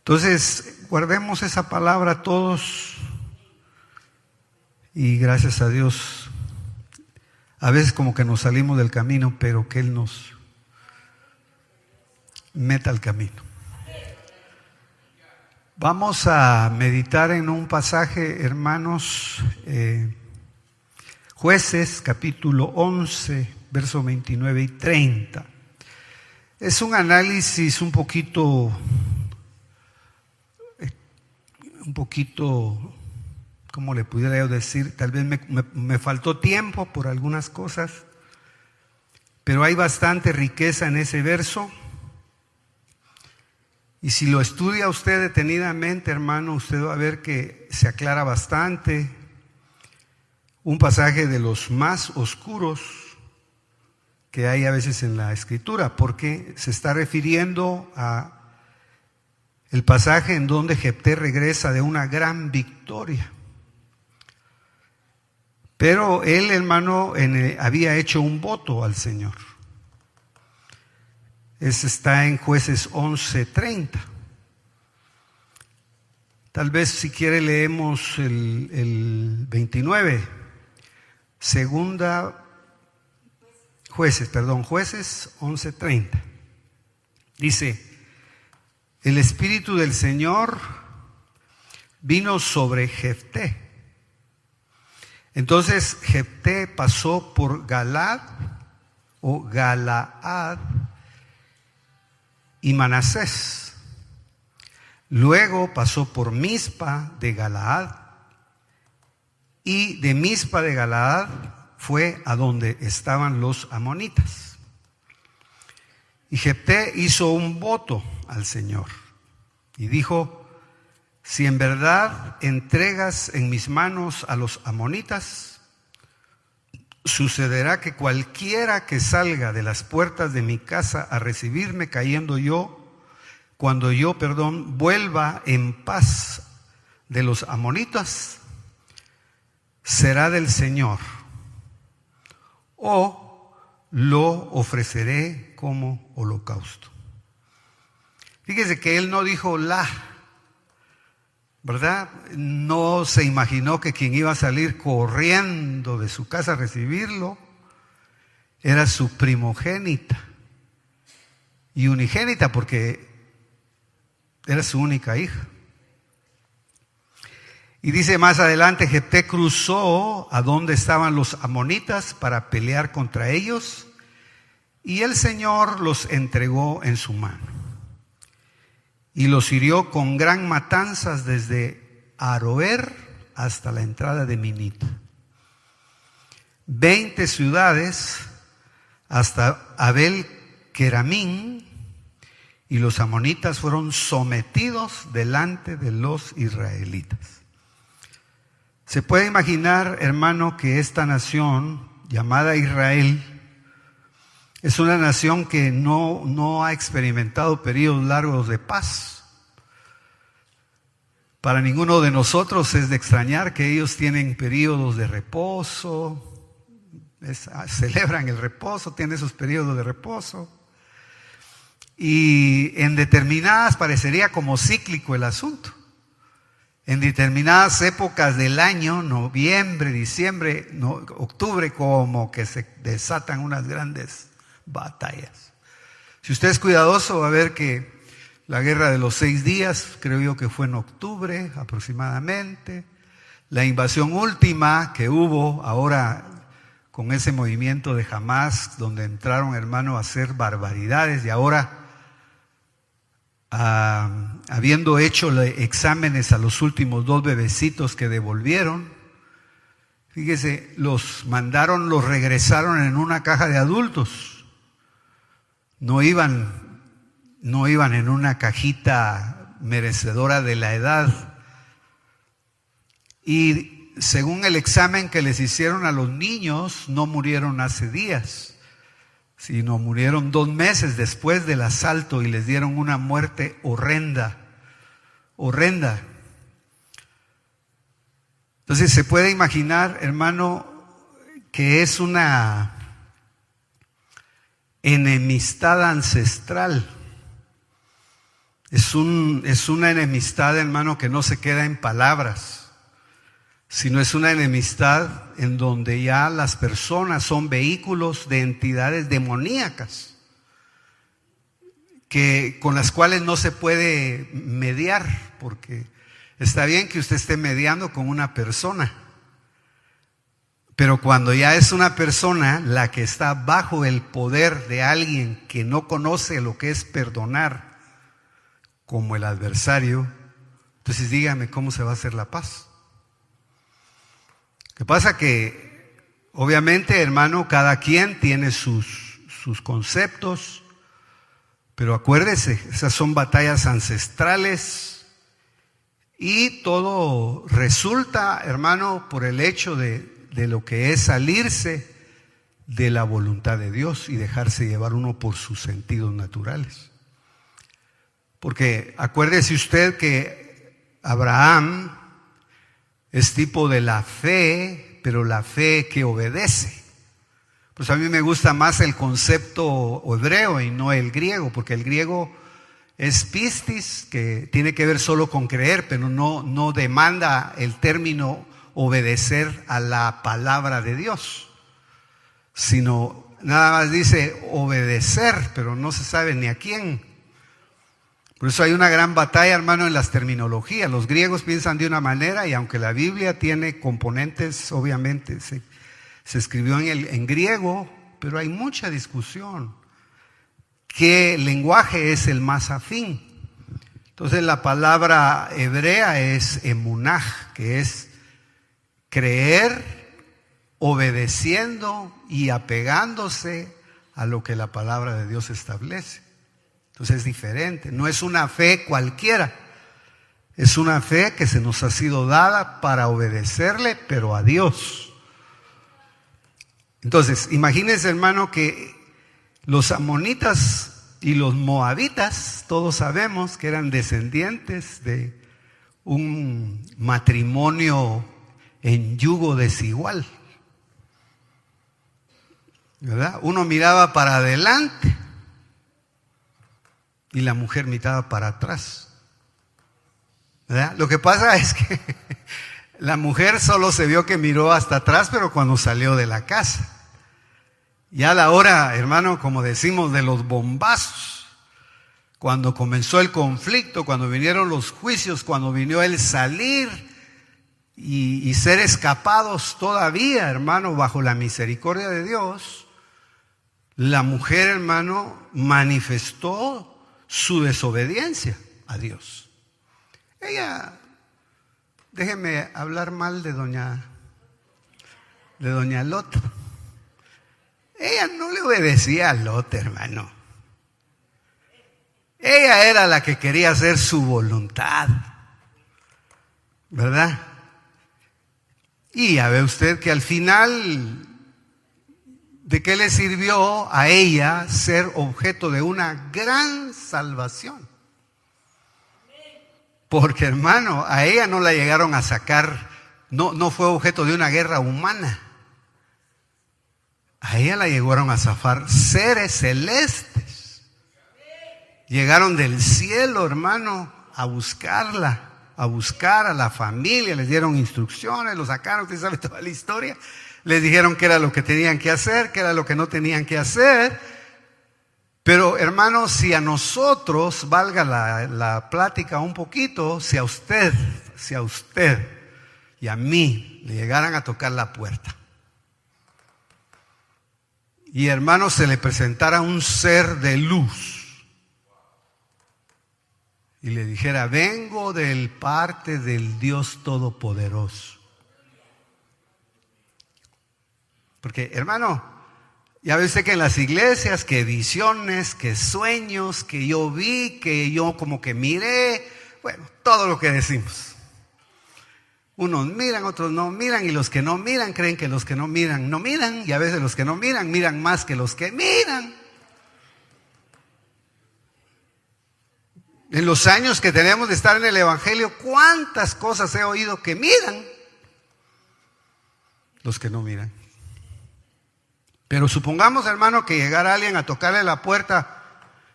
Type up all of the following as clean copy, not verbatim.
Entonces, guardemos esa palabra todos y gracias a Dios, a veces como que nos salimos del camino, pero que Él nos meta al camino. Vamos a meditar en un pasaje, hermanos, Jueces, capítulo 11, versos 29 y 30. Es un análisis un poquito, ¿cómo le pudiera yo decir? Tal vez me faltó tiempo por algunas cosas, pero hay bastante riqueza en ese verso. Y si lo estudia usted detenidamente, hermano, usted va a ver que se aclara bastante. Un pasaje de los más oscuros que hay a veces en la Escritura, porque se está refiriendo a el pasaje en donde Jefté regresa de una gran victoria. Pero él, hermano, había hecho un voto al Señor. Ese está en Jueces 11:30. Tal vez si quiere leemos el 29. Jueces 11:30. Dice: el Espíritu del Señor vino sobre Jefté. Entonces Jefté pasó por Galaad y Manasés. Luego pasó por Mizpa de Galaad, y de Mizpa de Galaad fue a donde estaban los amonitas. Y Jefté hizo un voto al Señor y dijo: si en verdad entregas en mis manos a los amonitas, sucederá que cualquiera que salga de las puertas de mi casa a recibirme, cuando yo vuelva en paz de los amonitas, será del Señor, o lo ofreceré como holocausto. Fíjese que él no dijo ¿verdad? No se imaginó que quien iba a salir corriendo de su casa a recibirlo era su primogénita y unigénita, porque era su única hija. Y dice más adelante: Jefté cruzó a donde estaban los amonitas para pelear contra ellos, y el Señor los entregó en su mano. Y los hirió con gran matanzas desde Aroer hasta la entrada de Minit. 20 ciudades hasta Abel Keramín, y los amonitas fueron sometidos delante de los israelitas. Se puede imaginar, hermano, que esta nación llamada Israel es una nación que no ha experimentado periodos largos de paz. Para ninguno de nosotros es de extrañar que ellos tienen periodos de reposo, celebran el reposo, tienen esos periodos de reposo. Y en determinadas, parecería como cíclico el asunto. En determinadas épocas del año, noviembre, diciembre, octubre, como que se desatan unas grandes batallas. Si usted es cuidadoso, va a ver que la guerra de los 6 días, creo yo que fue en octubre aproximadamente. La invasión última que hubo ahora con ese movimiento de Hamás, donde entraron, hermano, a hacer barbaridades, y ahora, habiendo hecho exámenes a los últimos 2 bebecitos que devolvieron, fíjese, los regresaron en una caja de adultos. No iban en una cajita merecedora de la edad. Y según el examen que les hicieron a los niños, no murieron hace días, sino murieron 2 meses después del asalto, y les dieron una muerte horrenda. Entonces se puede imaginar, hermano, que es una enemistad ancestral Es una enemistad, hermano, que no se queda en palabras, sino es una enemistad en donde ya las personas son vehículos de entidades demoníacas, con las cuales no se puede mediar, porque está bien que usted esté mediando con una persona, pero cuando ya es una persona la que está bajo el poder de alguien que no conoce lo que es perdonar, como el adversario, entonces dígame cómo se va a hacer la paz. Lo que pasa que, obviamente, hermano, cada quien tiene sus conceptos, pero acuérdese, esas son batallas ancestrales y todo resulta, hermano, por el hecho de lo que es salirse de la voluntad de Dios y dejarse llevar uno por sus sentidos naturales. Porque acuérdese usted que Abraham es tipo de la fe, pero la fe que obedece. Pues a mí me gusta más el concepto hebreo y no el griego, porque el griego es pistis, que tiene que ver solo con creer, pero no demanda el término obedecer a la palabra de Dios, sino nada más dice obedecer, pero no se sabe ni a quién. Por eso hay una gran batalla, hermano, en las terminologías. Los griegos piensan de una manera y aunque la Biblia tiene componentes, obviamente, se escribió en griego, pero hay mucha discusión. ¿Qué lenguaje es el más afín? Entonces la palabra hebrea es emunaj, que es creer obedeciendo y apegándose a lo que la palabra de Dios establece. Entonces es diferente, no es una fe cualquiera, es una fe que se nos ha sido dada para obedecerle, pero a Dios. Entonces, imagínense, hermano, que los amonitas y los moabitas, todos sabemos que eran descendientes de un matrimonio en yugo desigual, ¿verdad? Uno miraba para adelante y la mujer miraba para atrás, ¿verdad? Lo que pasa es que la mujer solo se vio que miró hasta atrás, pero cuando salió de la casa. Ya a la hora, hermano, como decimos, de los bombazos, cuando comenzó el conflicto, cuando vinieron los juicios, cuando vino el salir y ser escapados todavía, hermano, bajo la misericordia de Dios, la mujer, hermano, manifestó su desobediencia a Dios. Ella, déjeme hablar mal de doña Lot. Ella no le obedecía a Lot, hermano. Ella era la que quería hacer su voluntad, ¿verdad? Y ya ve usted que al final, ¿de qué le sirvió a ella ser objeto de una gran salvación? Porque, hermano, a ella no la llegaron a sacar, no fue objeto de una guerra humana. A ella la llegaron a zafar seres celestes. Llegaron del cielo, hermano, a buscarla, a buscar a la familia, les dieron instrucciones, lo sacaron, usted sabe toda la historia. Les dijeron qué era lo que tenían que hacer, qué era lo que no tenían que hacer. Pero, hermanos, si a nosotros, valga la plática un poquito, si a usted y a mí le llegaran a tocar la puerta y, hermanos, se le presentara un ser de luz y le dijera: vengo del parte del Dios Todopoderoso. Porque, hermano, ya ve usted que en las iglesias, que visiones, que sueños, que yo vi, que yo como que miré, bueno, todo lo que decimos. Unos miran, otros no miran, y los que no miran creen que los que no miran no miran, y a veces los que no miran miran más que los que miran. En los años que tenemos de estar en el Evangelio, ¿cuántas cosas he oído que miran los que no miran? Pero supongamos, hermano, que llegara alguien a tocarle la puerta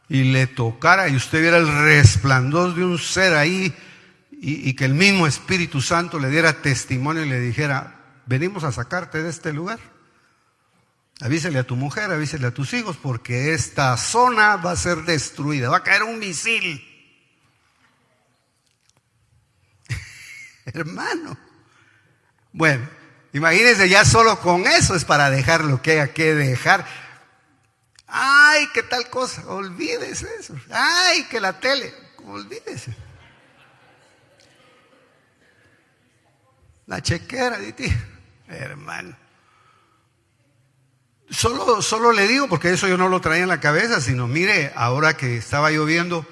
y le tocara y usted viera el resplandor de un ser ahí y que el mismo Espíritu Santo le diera testimonio y le dijera: venimos a sacarte de este lugar, avísale a tu mujer, avísale a tus hijos, porque esta zona va a ser destruida, va a caer un misil. Hermano, bueno, imagínense, ya solo con eso es para dejar lo que haya que dejar. Ay, qué tal cosa, olvídese eso. Ay, que la tele, olvídese. La chequera de ti, hermano. Solo le digo, porque eso yo no lo traía en la cabeza, sino mire, ahora que estaba lloviendo,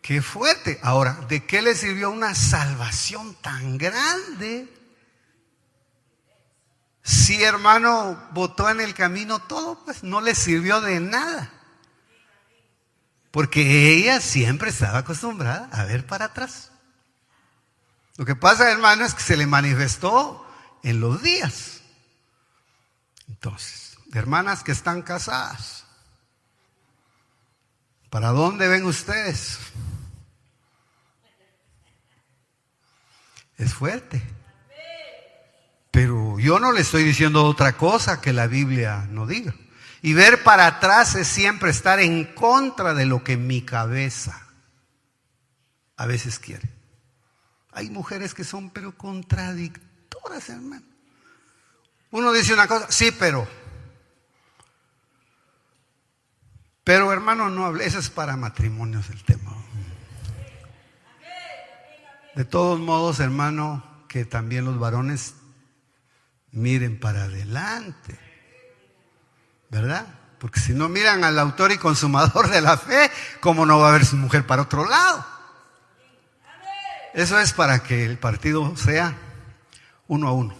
qué fuerte. Ahora, ¿de qué le sirvió una salvación tan grande? Si, hermano, botó en el camino todo, pues no le sirvió de nada. Porque ella siempre estaba acostumbrada a ver para atrás. Lo que pasa, hermano, es que se le manifestó en los días. Entonces, hermanas que están casadas, ¿para dónde ven ustedes? Es fuerte. Pero yo no le estoy diciendo otra cosa que la Biblia no diga. Y ver para atrás es siempre estar en contra de lo que mi cabeza a veces quiere. Hay mujeres que son pero contradictoras, hermano. Uno dice una cosa, sí, pero hermano, no hable. Eso es para matrimonios el tema. De todos modos, hermano, que también los varones miren para adelante, ¿verdad? Porque si no miran al autor y consumador de la fe, ¿cómo no va a haber su mujer para otro lado? Eso es para que el partido sea 1-1.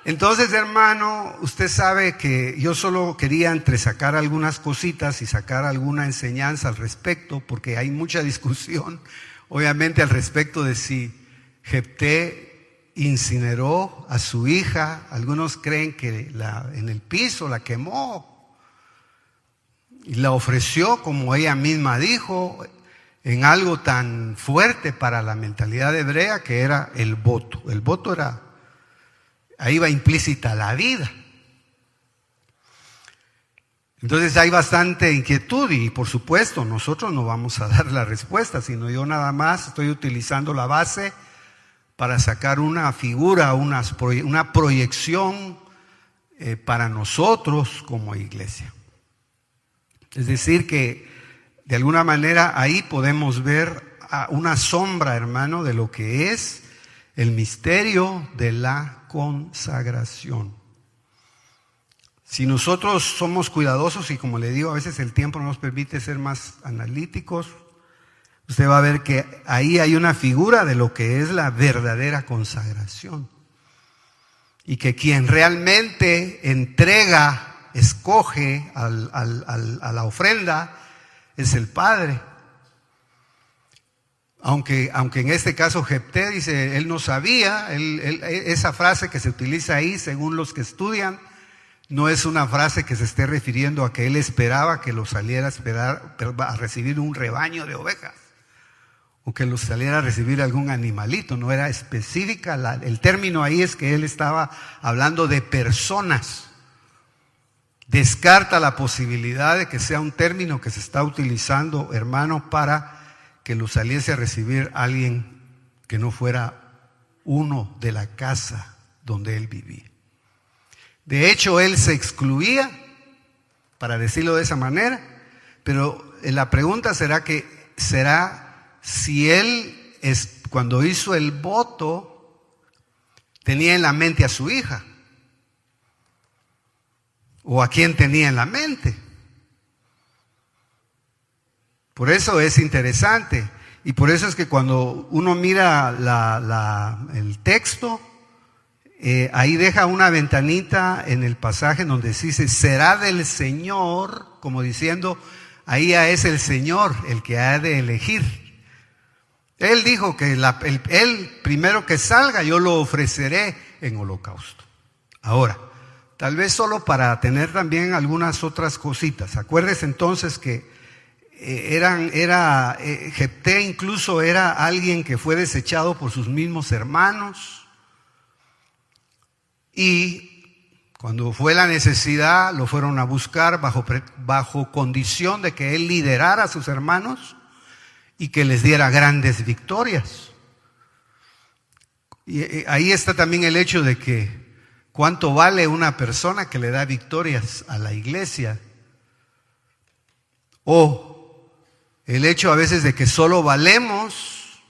Entonces, hermano, usted sabe que yo solo quería entresacar algunas cositas y sacar alguna enseñanza al respecto, porque hay mucha discusión, obviamente, al respecto de si Jefté incineró a su hija. Algunos creen que en el piso la quemó y la ofreció, como ella misma dijo, en algo tan fuerte para la mentalidad hebrea que era el voto. El voto era, ahí va implícita la vida. Entonces hay bastante inquietud y por supuesto nosotros no vamos a dar la respuesta, sino yo nada más estoy utilizando la base para sacar una figura, una proyección para nosotros como iglesia. Es decir que de alguna manera ahí podemos ver una sombra, hermano, de lo que es el misterio de la consagración. Si nosotros somos cuidadosos y, como le digo, a veces el tiempo no nos permite ser más analíticos, usted va a ver que ahí hay una figura de lo que es la verdadera consagración. Y que quien realmente entrega, escoge a la ofrenda, es el Padre. Aunque en este caso Jefté dice, él no sabía, esa frase que se utiliza ahí, según los que estudian, no es una frase que se esté refiriendo a que él esperaba que lo saliera a recibir un rebaño de ovejas, o que lo saliera a recibir algún animalito. No era específica, el término ahí es que él estaba hablando de personas. Descarta la posibilidad de que sea un término que se está utilizando, hermano, para que lo saliese a recibir alguien que no fuera uno de la casa donde él vivía. De hecho, él se excluía, para decirlo de esa manera, pero la pregunta será si él, cuando hizo el voto, tenía en la mente a su hija. ¿O a quién tenía en la mente? Por eso es interesante. Y por eso es que cuando uno mira el texto, ahí deja una ventanita en el pasaje donde dice, será del Señor, como diciendo, ahí ya es el Señor el que ha de elegir. Él dijo que él primero que salga, yo lo ofreceré en holocausto. Ahora, tal vez solo para tener también algunas otras cositas. Acuérdese entonces que Jefté incluso era alguien que fue desechado por sus mismos hermanos, y cuando fue la necesidad lo fueron a buscar bajo condición de que él liderara a sus hermanos y que les diera grandes victorias. Y ahí está también el hecho de que cuánto vale una persona que le da victorias a la iglesia, o el hecho a veces de que solo valemos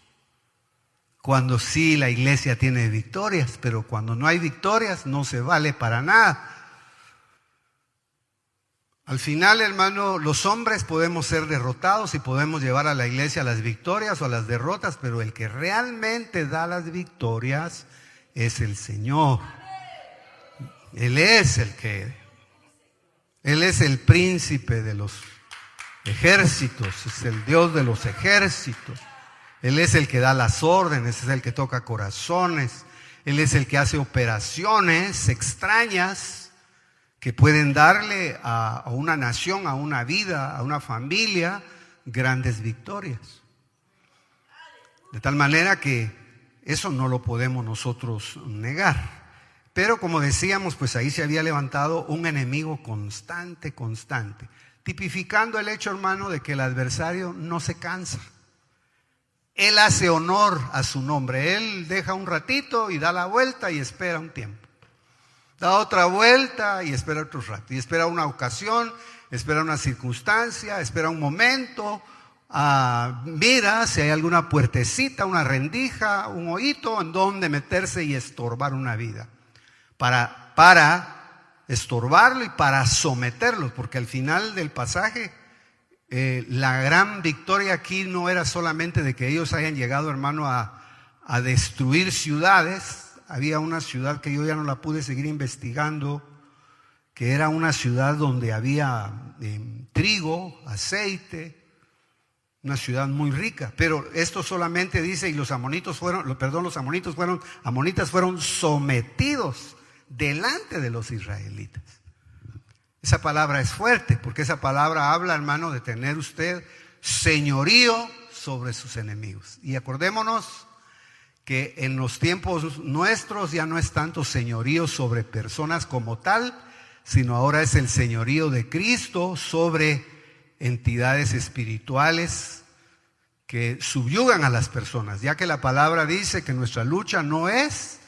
cuando sí la iglesia tiene victorias, pero cuando no hay victorias no se vale para nada. Al final, hermano, los hombres podemos ser derrotados y podemos llevar a la iglesia a las victorias o a las derrotas, pero el que realmente da las victorias es el Señor. Él es el príncipe de los ejércitos, es el Dios de los ejércitos. Él es el que da las órdenes, es el que toca corazones, Él es el que hace operaciones extrañas que pueden darle a una nación, a una vida, a una familia, grandes victorias. De tal manera que eso no lo podemos nosotros negar. Pero como decíamos, pues ahí se había levantado un enemigo constante, tipificando el hecho, hermano, de que el adversario no se cansa. Él hace honor a su nombre. Él deja un ratito y da la vuelta y espera un tiempo. Da otra vuelta y espera otro rato. Y espera una ocasión, espera una circunstancia, espera un momento. Mira si hay alguna puertecita, una rendija, un hoyito en donde meterse y estorbar una vida. Para estorbarlo y para someterlo, porque al final del pasaje la gran victoria aquí no era solamente de que ellos hayan llegado, hermano, a destruir ciudades. Había una ciudad que yo ya no la pude seguir investigando, que era una ciudad donde había trigo, aceite, una ciudad muy rica. Pero esto solamente dice, y los amonitas fueron sometidos delante de los israelitas. Esa palabra es fuerte, porque esa palabra habla, hermano, de tener usted señorío sobre sus enemigos. Y acordémonos que en los tiempos nuestros ya no es tanto señorío sobre personas como tal, sino ahora es el señorío de Cristo sobre entidades espirituales que subyugan a las personas, ya que la palabra dice que nuestra lucha no es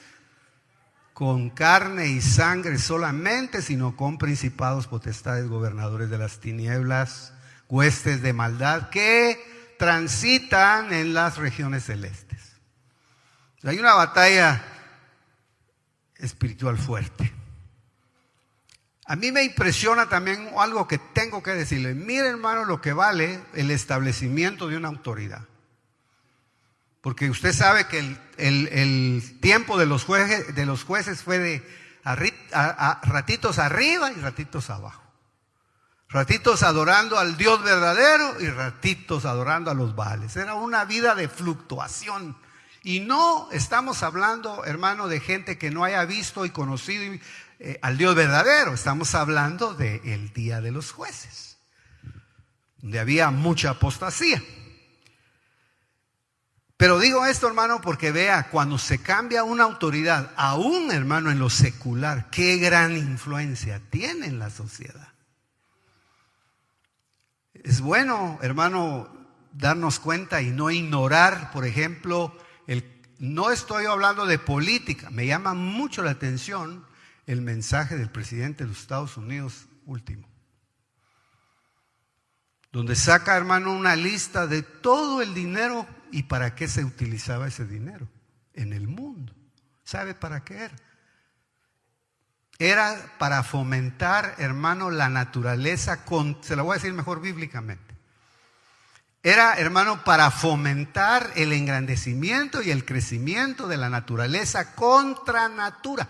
con carne y sangre solamente, sino con principados, potestades, gobernadores de las tinieblas, huestes de maldad que transitan en las regiones celestes. Hay una batalla espiritual fuerte. A mí me impresiona también algo que tengo que decirle. Mire, hermano, lo que vale el establecimiento de una autoridad. Porque usted sabe que el tiempo de los jueces fue de ratitos arriba y ratitos abajo. Ratitos adorando al Dios verdadero y ratitos adorando a los Baales. Era una vida de fluctuación. Y no estamos hablando, hermano, de gente que no haya visto y conocido al Dios verdadero. Estamos hablando del día de los jueces, donde había mucha apostasía. Pero digo esto, hermano, porque vea, cuando se cambia una autoridad, aún, hermano, en lo secular, qué gran influencia tiene en la sociedad. Es bueno, hermano, darnos cuenta y no ignorar, por ejemplo, no estoy hablando de política. Me llama mucho la atención el mensaje del presidente de los Estados Unidos último, donde saca, hermano, una lista de todo el dinero y para qué se utilizaba ese dinero en el mundo. ¿Sabe para qué era? Era para fomentar, hermano, la naturaleza, se la voy a decir mejor bíblicamente. Era, hermano, para fomentar el engrandecimiento y el crecimiento de la naturaleza contra natura.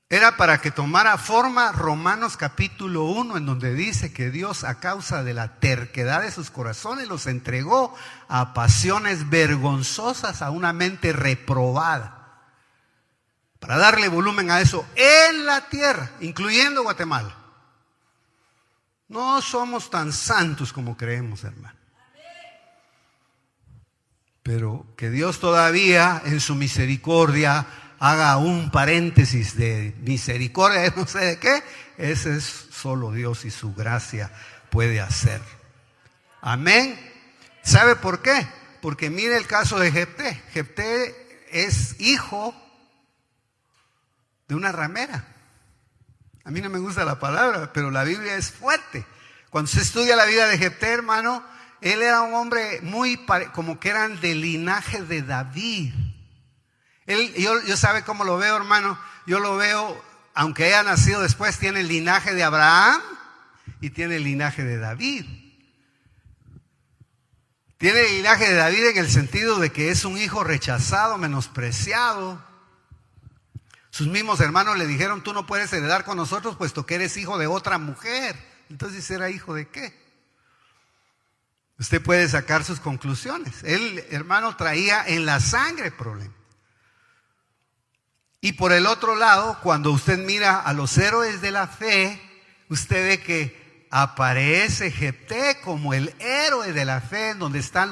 Era para que tomara forma Romanos capítulo 1, en donde dice que Dios, a causa de la terquedad de sus corazones, los entregó a pasiones vergonzosas, a una mente reprobada. Para darle volumen a eso en la tierra, incluyendo Guatemala. No somos tan santos como creemos, hermano. Pero que Dios todavía en su misericordia haga un paréntesis de misericordia, no sé de qué, ese es solo Dios y su gracia puede hacer. Amén. ¿Sabe por qué? Porque mire el caso de Jefté. Jefté es hijo de una ramera. A mí no me gusta la palabra, pero la Biblia es fuerte. Cuando se estudia la vida de Jefté, hermano, él era un hombre como que eran del linaje de David. Yo sabe cómo lo veo, hermano. Yo lo veo, aunque haya nacido después, tiene el linaje de Abraham y tiene el linaje de David. Tiene el linaje de David en el sentido de que es un hijo rechazado, menospreciado. Sus mismos hermanos le dijeron: tú no puedes heredar con nosotros puesto que eres hijo de otra mujer. Entonces, ¿era hijo de qué? Usted puede sacar sus conclusiones. Él, hermano, traía en la sangre problemas. Y por el otro lado, cuando usted mira a los héroes de la fe, usted ve que aparece Jefté como el héroe de la fe, donde está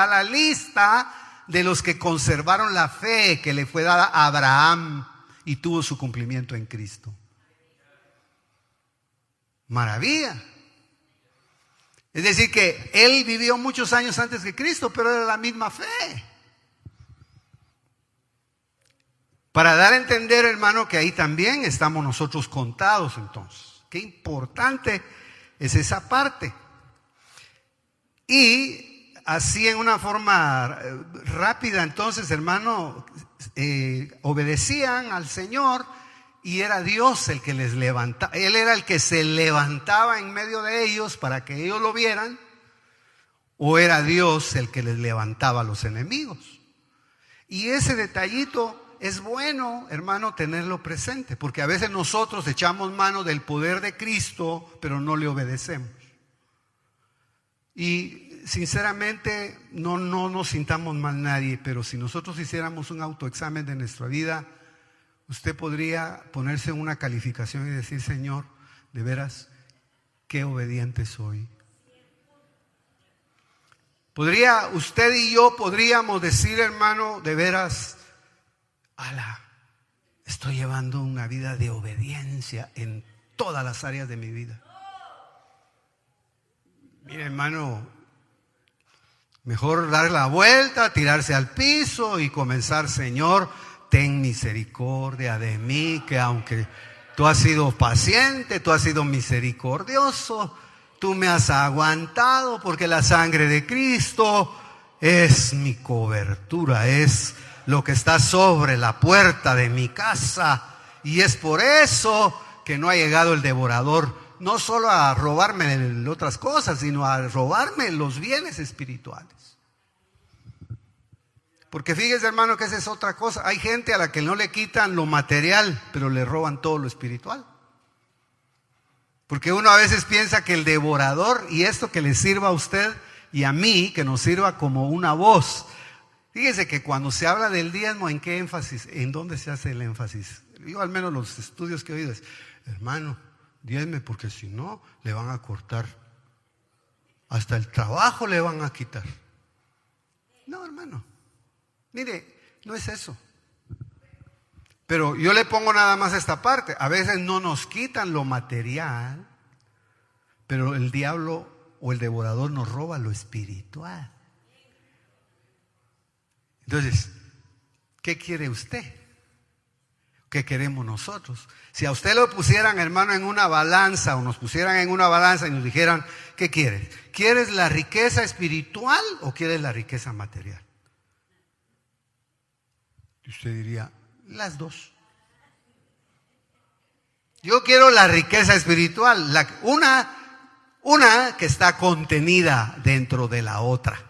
la lista de los que conservaron la fe que le fue dada a Abraham y tuvo su cumplimiento en Cristo. Maravilla. Es decir, que él vivió muchos años antes que Cristo, pero era la misma fe. Para dar a entender, hermano, que ahí también estamos nosotros contados entonces. Qué importante es esa parte. Y así en una forma rápida, entonces, hermano, obedecían al Señor y era Dios el que les levantaba. Él era el que se levantaba en medio de ellos para que ellos lo vieran, o era Dios el que les levantaba a los enemigos. Y ese detallito es bueno, hermano, tenerlo presente, porque a veces nosotros echamos mano del poder de Cristo, pero no le obedecemos. Y sinceramente, no nos sintamos mal nadie, pero si nosotros hiciéramos un autoexamen de nuestra vida, usted podría ponerse en una calificación y decir: Señor, de veras, qué obediente soy. Usted y yo podríamos decir, hermano, de veras, estoy llevando una vida de obediencia en todas las áreas de mi vida. Mire, hermano, mejor dar la vuelta, tirarse al piso y comenzar: Señor, ten misericordia de mí, que aunque tú has sido paciente, tú has sido misericordioso, tú me has aguantado, porque la sangre de Cristo es mi cobertura, es lo que está sobre la puerta de mi casa, y es por eso que no ha llegado el devorador, no solo a robarme otras cosas, sino a robarme los bienes espirituales. Porque fíjese, hermano, que esa es otra cosa. Hay gente a la que no le quitan lo material, pero le roban todo lo espiritual. Porque uno a veces piensa que el devorador, y esto que le sirva a usted y a mí, que nos sirva como una voz. Fíjese que cuando se habla del diezmo, ¿en qué énfasis? ¿En dónde se hace el énfasis? Yo al menos los estudios que he oído es: hermano, diezme, porque si no le van a cortar, hasta el trabajo le van a quitar. No, hermano, mire, no es eso. Pero yo le pongo nada más esta parte: a veces no nos quitan lo material, pero el diablo o el devorador nos roba lo espiritual. Entonces, ¿qué quiere usted? ¿Qué queremos nosotros? Si a usted lo pusieran, hermano, en una balanza, o nos pusieran en una balanza y nos dijeran: ¿qué quieres? ¿Quieres la riqueza espiritual o quieres la riqueza material? Y usted diría: las dos. Yo quiero la riqueza espiritual, una que está contenida dentro de la otra.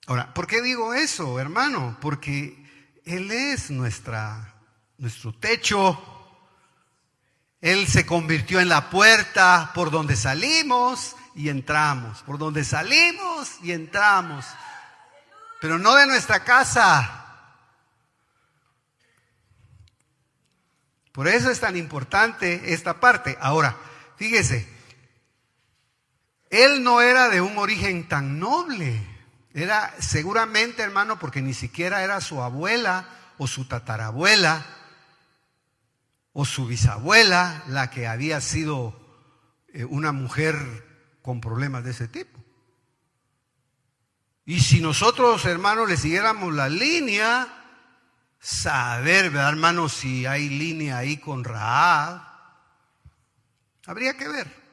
Ahora, ¿por qué digo eso, hermano? Porque Él es nuestro techo. Él se convirtió en la puerta por donde salimos y entramos. Por donde salimos y entramos. Pero no de nuestra casa. Por eso es tan importante esta parte. Ahora, fíjese, él no era de un origen tan noble. Era seguramente, hermano, porque ni siquiera era su abuela o su tatarabuela o su bisabuela la que había sido una mujer con problemas de ese tipo. Y si nosotros, hermanos, le siguiéramos la línea, saber, ¿verdad, hermano? Si hay línea ahí con Rahab, habría que ver.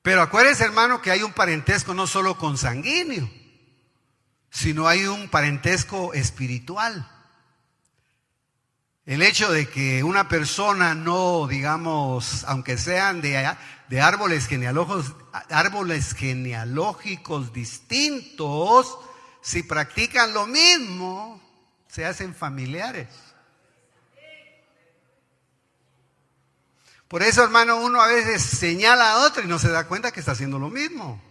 Pero acuérdense, hermano, que hay un parentesco no solo consanguíneo, sino hay un parentesco espiritual. El hecho de que una persona no, digamos, aunque sean de árboles genealógicos distintos, si practican lo mismo, se hacen familiares. Por eso, hermano, uno a veces señala a otro y no se da cuenta que está haciendo lo mismo.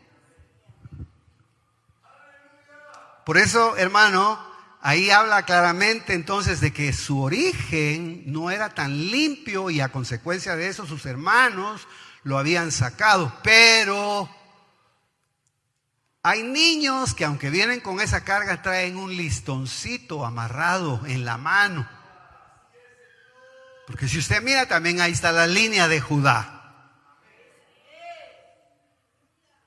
Por eso, hermano, ahí habla claramente entonces de que su origen no era tan limpio y a consecuencia de eso sus hermanos lo habían sacado. Pero hay niños que aunque vienen con esa carga traen un listoncito amarrado en la mano. Porque si usted mira también ahí está la línea de Judá.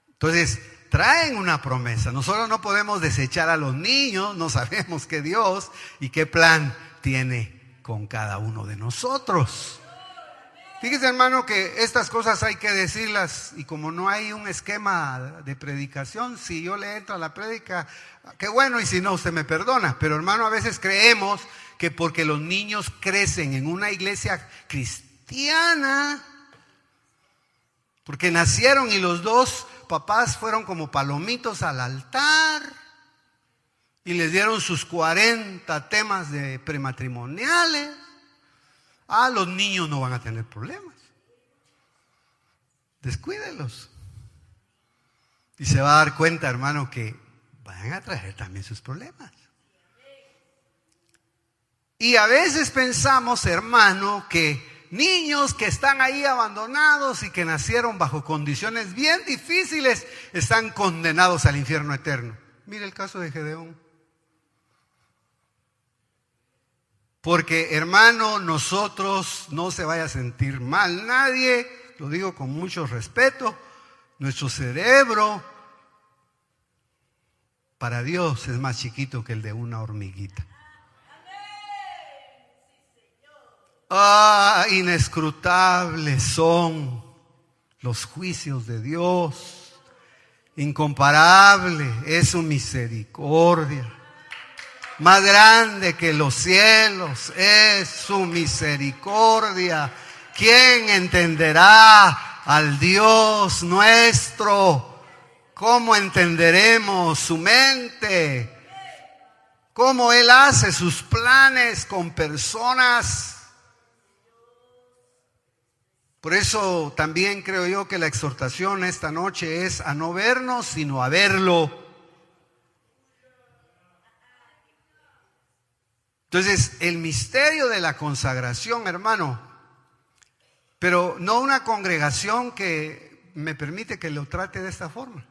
Entonces traen una promesa. Nosotros no podemos desechar a los niños, no sabemos qué Dios y qué plan tiene con cada uno de nosotros. Fíjese, hermano, que estas cosas hay que decirlas y como no hay un esquema de predicación, si yo le entro a la prédica, qué bueno, y si no, usted me perdona. Pero, hermano, a veces creemos que porque los niños crecen en una iglesia cristiana, porque nacieron y los dos papás fueron como palomitos al altar y les dieron sus 40 temas de prematrimoniales, los niños no van a tener problemas. Descuídelos. Y se va a dar cuenta, hermano, que van a traer también sus problemas. Y a veces pensamos, hermano, que niños que están ahí abandonados y que nacieron bajo condiciones bien difíciles están condenados al infierno eterno. Mire el caso de Gedeón. Porque, hermano, nosotros, no se vaya a sentir mal nadie, lo digo con mucho respeto, nuestro cerebro para Dios es más chiquito que el de una hormiguita. Inescrutables son los juicios de Dios. Incomparable es su misericordia. Más grande que los cielos es su misericordia. ¿Quién entenderá al Dios nuestro? ¿Cómo entenderemos su mente? ¿Cómo Él hace sus planes con personas? Por eso también creo yo que la exhortación esta noche es a no vernos, sino a verlo. Entonces, el misterio de la consagración, hermano, pero no una congregación que me permite que lo trate de esta forma,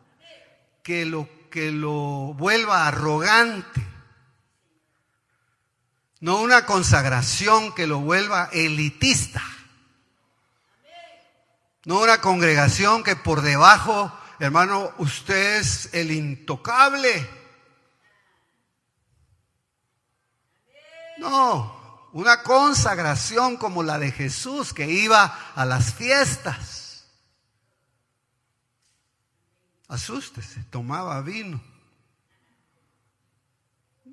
que lo vuelva arrogante, no una consagración que lo vuelva elitista. No una congregación que por debajo, hermano, usted es el intocable. No, una consagración como la de Jesús, que iba a las fiestas. Asústese, tomaba vino.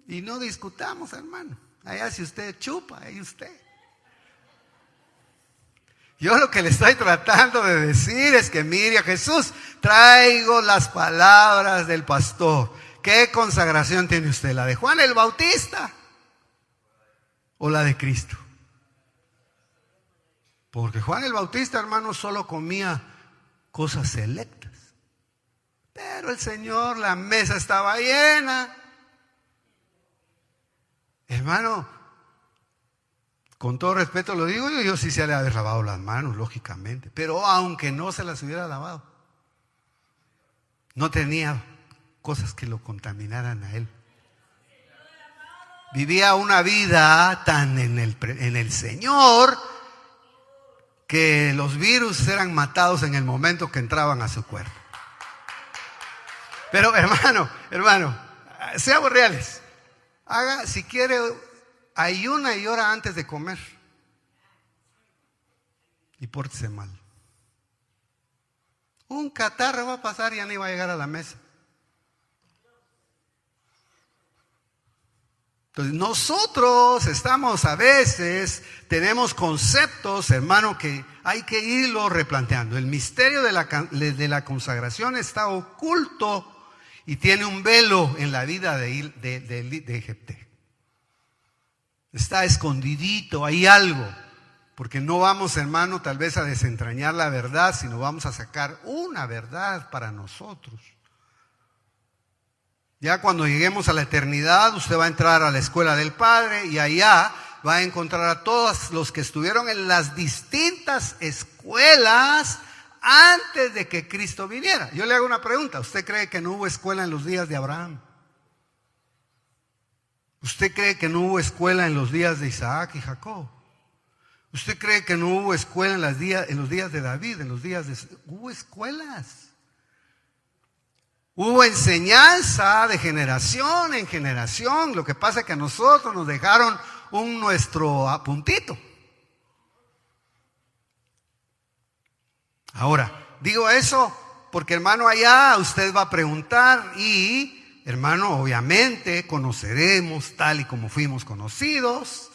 Y no discutamos, hermano. Allá si usted chupa, ahí usted. Yo lo que le estoy tratando de decir es que mire a Jesús, traigo las palabras del pastor. ¿Qué consagración tiene usted? ¿La de Juan el Bautista o la de Cristo? Porque Juan el Bautista, hermano, solo comía cosas selectas. Pero el Señor, la mesa estaba llena. Hermano, Con todo respeto lo digo, yo sí se le había lavado las manos, lógicamente. Pero aunque no se las hubiera lavado, no tenía cosas que lo contaminaran a él. Vivía una vida tan en el Señor que los virus eran matados en el momento que entraban a su cuerpo. Pero hermano, seamos reales. Haga, si quiere, ayuna y ora antes de comer. Y pórtese mal. Un catarro va a pasar y ya ni va a llegar a la mesa. Entonces nosotros estamos a veces, tenemos conceptos, hermano, que hay que irlo replanteando. El misterio de la consagración está oculto y tiene un velo en la vida de Jefté. Está escondidito, hay algo. Porque no vamos, hermano, tal vez a desentrañar la verdad, sino vamos a sacar una verdad para nosotros. Ya cuando lleguemos a la eternidad, usted va a entrar a la escuela del Padre y allá va a encontrar a todos los que estuvieron en las distintas escuelas antes de que Cristo viniera. Yo le hago una pregunta. ¿Usted cree que no hubo escuela en los días de Abraham? ¿Usted cree que no hubo escuela en los días de Isaac y Jacob? ¿Usted cree que no hubo escuela en los días de David, hubo escuelas? Hubo enseñanza de generación en generación. Lo que pasa es que a nosotros nos dejaron nuestro apuntito. Ahora, digo eso porque, hermano, allá usted va a preguntar y, hermano, obviamente conoceremos tal y como fuimos conocidos.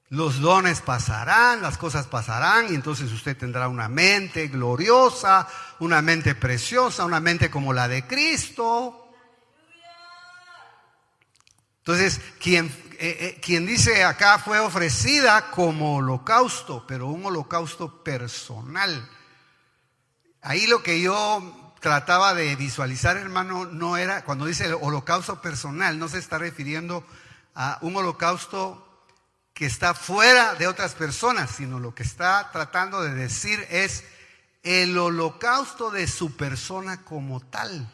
Los dones pasarán, las cosas pasarán y entonces usted tendrá una mente gloriosa, una mente preciosa, una mente como la de Cristo. Entonces, quien dice acá fue ofrecida como holocausto, pero un holocausto personal. Ahí lo que yo trataba de visualizar, hermano, no era, cuando dice el holocausto personal, no se está refiriendo a un holocausto que está fuera de otras personas, sino lo que está tratando de decir es el holocausto de su persona como tal.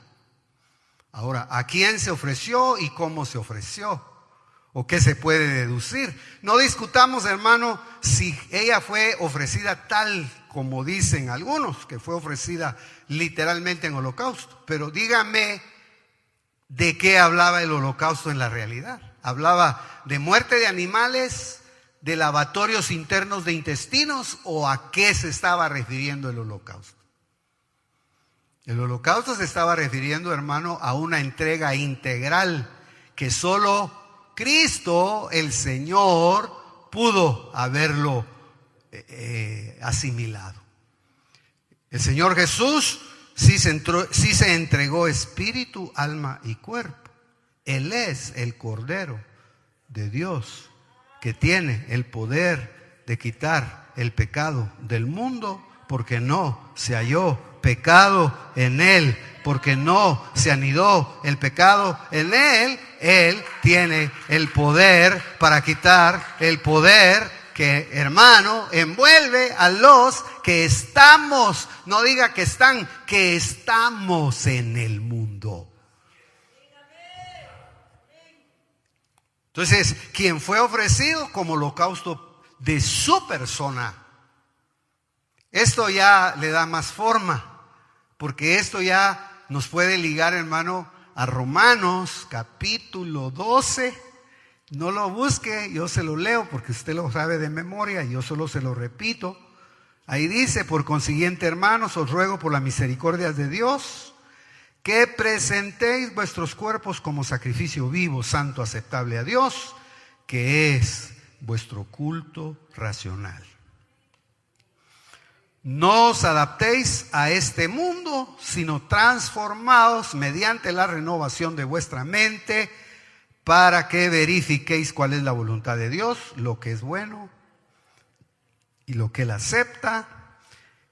Ahora, ¿a quién se ofreció y cómo se ofreció? ¿O qué se puede deducir? No discutamos, hermano, si ella fue ofrecida tal como dicen algunos, que fue ofrecida literalmente en holocausto. Pero dígame de qué hablaba el holocausto en la realidad. Hablaba de muerte de animales, de lavatorios internos de intestinos, o a qué se estaba refiriendo el holocausto. El holocausto se estaba refiriendo, hermano, a una entrega integral que solo Cristo, el Señor, pudo haberlo asimilado. El Señor Jesús sí se entregó espíritu, alma y cuerpo. Él es el Cordero de Dios que tiene el poder de quitar el pecado del mundo, porque no se halló pecado en él, porque no se anidó el pecado en él. Él tiene el poder para quitar el poder que, hermano, envuelve a los que estamos, no diga que están, que estamos en el mundo. Entonces, quien fue ofrecido como holocausto de su persona, esto ya le da más forma, porque esto ya nos puede ligar, hermano, a Romanos capítulo 12. No lo busque, yo se lo leo porque usted lo sabe de memoria, yo solo se lo repito. Ahí dice: por consiguiente, hermanos, os ruego por la misericordia de Dios que presentéis vuestros cuerpos como sacrificio vivo, santo, aceptable a Dios, que es vuestro culto racional. No os adaptéis a este mundo, sino transformaos mediante la renovación de vuestra mente, para que verifiquéis cuál es la voluntad de Dios, lo que es bueno y lo que Él acepta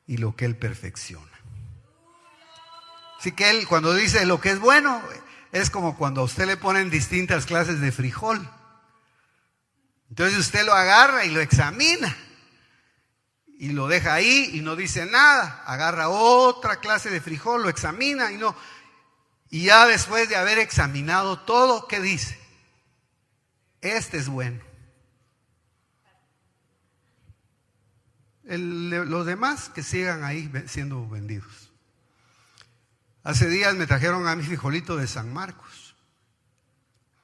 y lo que Él perfecciona. Así que Él, cuando dice lo que es bueno, es como cuando a usted le ponen distintas clases de frijol. Entonces usted lo agarra y lo examina. Y lo deja ahí y no dice nada. Agarra otra clase de frijol, lo examina y no. Y ya después de haber examinado todo, ¿qué dice? Este es bueno. Los demás que sigan ahí siendo vendidos. Hace días me trajeron a mi frijolito de San Marcos.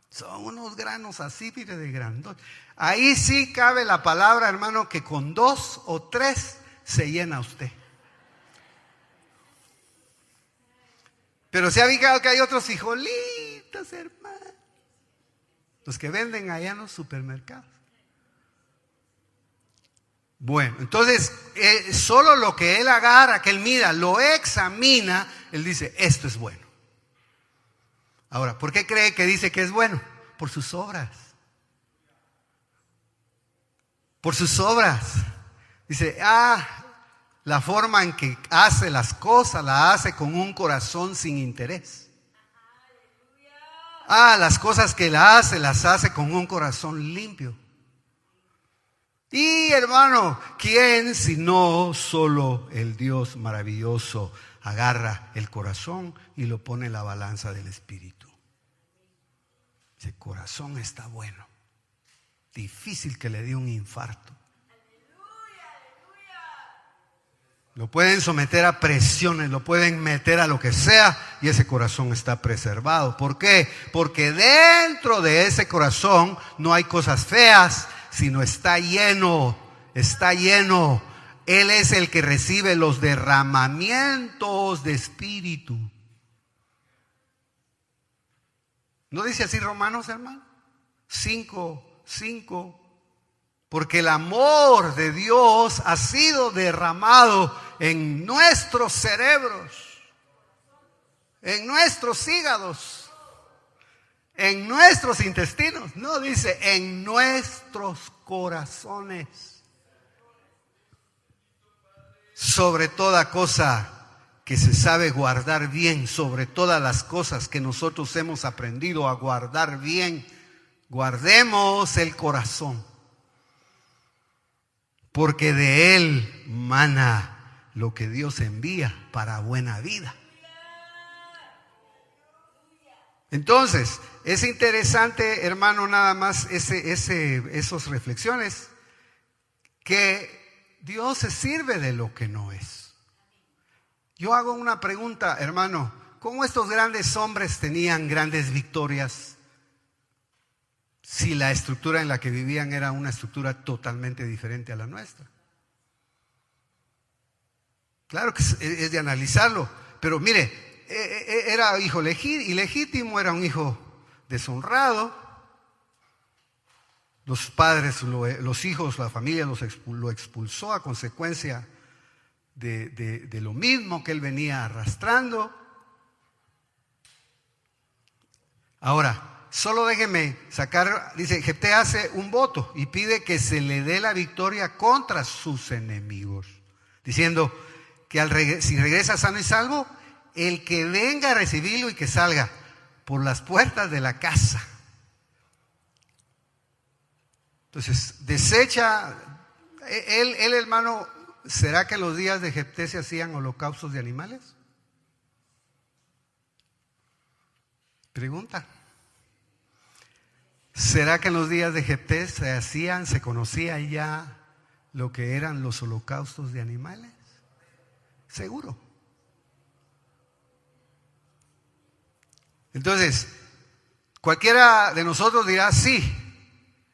Son unos granos así, mire, de grandote. Ahí sí cabe la palabra, hermano, que con 2 o 3 se llena usted. Pero se ha fijado que hay otros frijolitos, hermano. Los que venden allá en los supermercados. Bueno, entonces, solo lo que él agarra, que él mira, lo examina, él dice, esto es bueno. Ahora, ¿por qué cree que dice que es bueno? Por sus obras. Por sus obras. Dice, la forma en que hace las cosas, la hace con un corazón sin interés. Las cosas que las hace con un corazón limpio. Y hermano, ¿quién sino solo el Dios maravilloso agarra el corazón y lo pone en la balanza del Espíritu? Ese corazón está bueno. Difícil que le dé un infarto. Lo pueden someter a presiones, lo pueden meter a lo que sea y ese corazón está preservado. ¿Por qué? Porque dentro de ese corazón no hay cosas feas, sino está lleno, está lleno. Él es el que recibe los derramamientos de espíritu. ¿No dice así Romanos, hermano? 5:5. Porque el amor de Dios ha sido derramado en nuestros cerebros, en nuestros hígados, en nuestros intestinos. No, dice en nuestros corazones. Sobre toda cosa que se sabe guardar bien, sobre todas las cosas que nosotros hemos aprendido a guardar bien, guardemos el corazón. Porque de él mana lo que Dios envía para buena vida. Entonces, es interesante, hermano, nada más esas reflexiones, que Dios se sirve de lo que no es. Yo hago una pregunta, hermano, ¿cómo estos grandes hombres tenían grandes victorias si la estructura en la que vivían era una estructura totalmente diferente a la nuestra? Claro que es de analizarlo, pero mire, era hijo ilegítimo, era un hijo deshonrado. Los padres, los hijos, la familia lo expulsó a consecuencia de lo mismo que él venía arrastrando. Ahora, solo déjeme sacar, dice, Jefté hace un voto y pide que se le dé la victoria contra sus enemigos, diciendo que si regresa sano y salvo, el que venga a recibirlo y que salga por las puertas de la casa. Entonces, desecha, él hermano, ¿será que en los días de Jefté se hacían holocaustos de animales? Pregunta. ¿Será que en los días de Jefté se conocía ya lo que eran los holocaustos de animales? Seguro. Entonces, cualquiera de nosotros dirá, sí,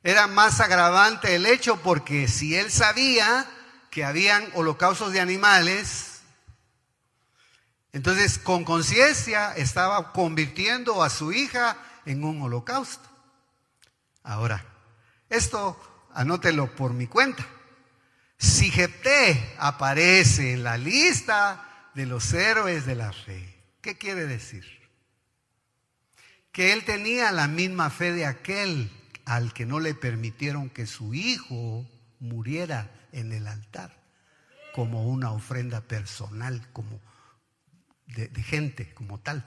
era más agravante el hecho porque si él sabía que habían holocaustos de animales, entonces con conciencia estaba convirtiendo a su hija en un holocausto. Ahora, esto anótelo por mi cuenta. Si Jefté aparece en la lista de los héroes de la fe, ¿qué quiere decir? Que él tenía la misma fe de aquel al que no le permitieron que su hijo muriera en el altar como una ofrenda personal, como de gente, como tal.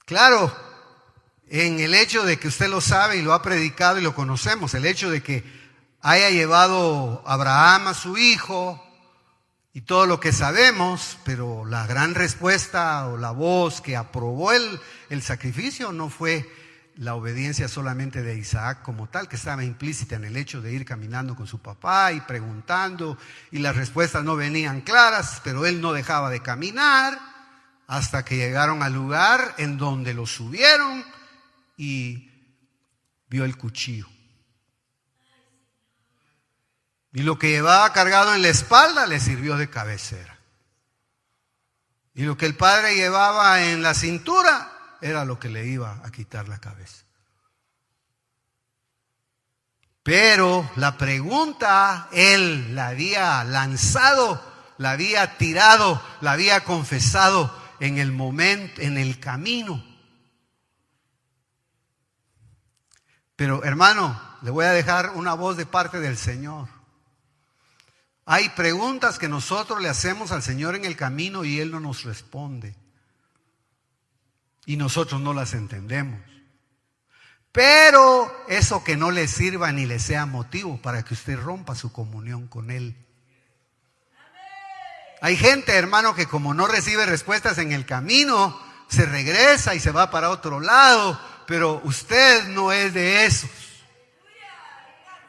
Claro, en el hecho de que usted lo sabe y lo ha predicado y lo conocemos, el hecho de que haya llevado Abraham a su hijo y todo lo que sabemos, pero la gran respuesta o la voz que aprobó el sacrificio no fue la obediencia solamente de Isaac como tal, que estaba implícita en el hecho de ir caminando con su papá y preguntando, y las respuestas no venían claras, pero él no dejaba de caminar hasta que llegaron al lugar en donde lo subieron y vio el cuchillo. Y lo que llevaba cargado en la espalda le sirvió de cabecera. Y lo que el padre llevaba en la cintura era lo que le iba a quitar la cabeza. Pero la pregunta, él la había lanzado, la había tirado, la había confesado en el momento, en el camino. Pero hermano, le voy a dejar una voz de parte del Señor. Hay preguntas que nosotros le hacemos al Señor en el camino y Él no nos responde. Y nosotros no las entendemos. Pero eso que no le sirva ni le sea motivo para que usted rompa su comunión con Él. Hay gente, hermano, que como no recibe respuestas en el camino, se regresa y se va para otro lado. Pero usted no es de esos.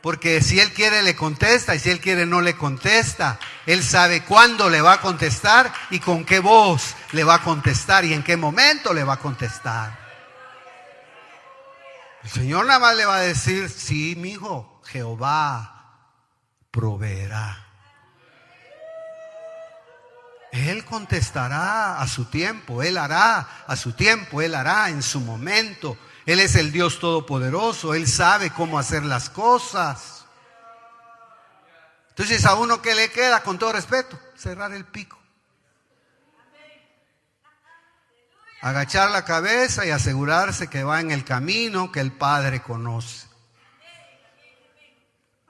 Porque si Él quiere le contesta y si Él quiere no le contesta. Él sabe cuándo le va a contestar y con qué voz le va a contestar y en qué momento le va a contestar. El Señor nada más le va a decir, sí, mi hijo, Jehová proveerá. Él contestará a su tiempo, Él hará a su tiempo, Él hará en su momento. Él es el Dios todopoderoso, Él sabe cómo hacer las cosas. Entonces, a uno que le queda, con todo respeto, cerrar el pico, agachar la cabeza y asegurarse que va en el camino que el Padre conoce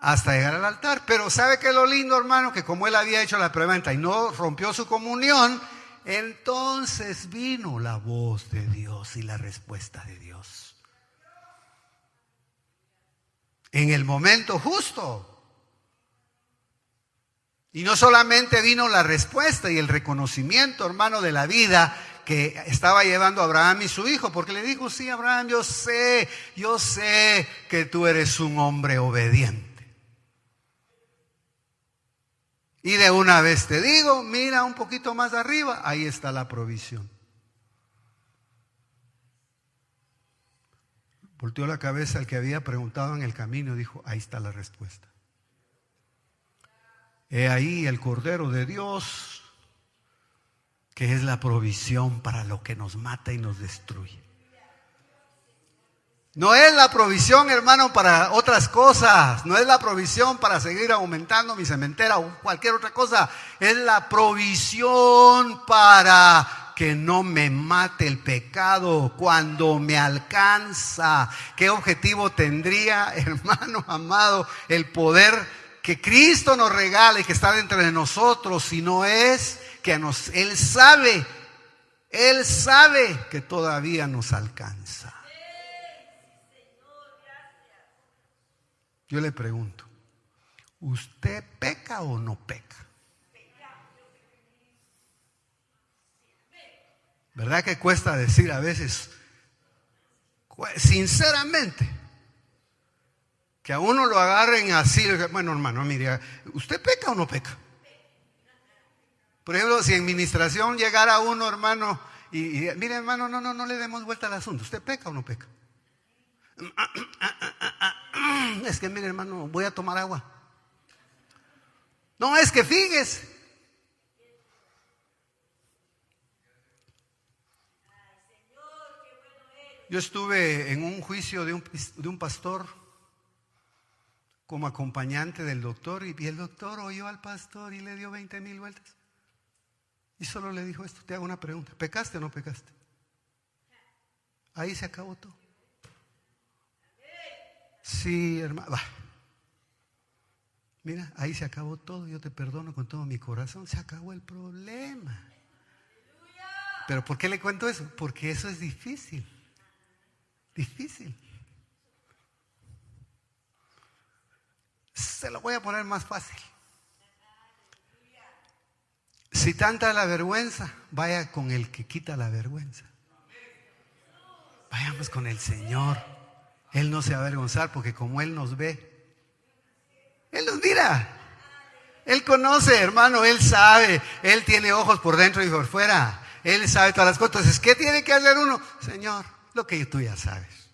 hasta llegar al altar. Pero ¿sabe qué es lo lindo, hermano? Que como él había hecho la preventa y no rompió su comunión, entonces vino la voz de Dios y la respuesta de Dios en el momento justo. Y no solamente vino la respuesta y el reconocimiento, hermano, de la vida que estaba llevando Abraham y su hijo, porque le dijo, sí, Abraham, yo sé que tú eres un hombre obediente. Y de una vez te digo, mira un poquito más arriba, ahí está la provisión. Volteó la cabeza el que había preguntado en el camino y dijo, ahí está la respuesta. He ahí el Cordero de Dios, que es la provisión para lo que nos mata y nos destruye. No es la provisión, hermano, para otras cosas. No es la provisión para seguir aumentando mi cementera o cualquier otra cosa. Es la provisión para que no me mate el pecado cuando me alcanza. ¿Qué objetivo tendría, hermano amado, el poder que Cristo nos regala y que está dentro de nosotros? Si no es que Él sabe que todavía nos alcanza. Yo le pregunto, ¿usted peca o no peca? ¿Verdad que cuesta decir a veces, sinceramente, que a uno lo agarren así? Bueno, hermano, mire, ¿usted peca o no peca? Por ejemplo, si en administración llegara uno, hermano, y mire, hermano, no le demos vuelta al asunto. ¿Usted peca o no peca? Es que mire, hermano, voy a tomar agua. No, es que fíjese. Yo estuve en un juicio de un pastor como acompañante del doctor, y el doctor oyó al pastor y le dio 20,000 vueltas. Y solo le dijo esto: te hago una pregunta, ¿pecaste o no pecaste? Ahí se acabó todo. Sí, hermano. Mira, ahí se acabó todo. Yo te perdono con todo mi corazón. Se acabó el problema. ¿Pero por qué le cuento eso? Porque eso es difícil. Difícil. Se lo voy a poner más fácil. Si tanta la vergüenza, vaya con el que quita la vergüenza. Vayamos con el Señor. Él no se va a avergonzar porque como Él nos ve, Él nos mira. Él conoce, hermano, Él sabe. Él tiene ojos por dentro y por fuera. Él sabe todas las cosas. Entonces, ¿qué tiene que hacer uno? Señor, lo que tú ya sabes.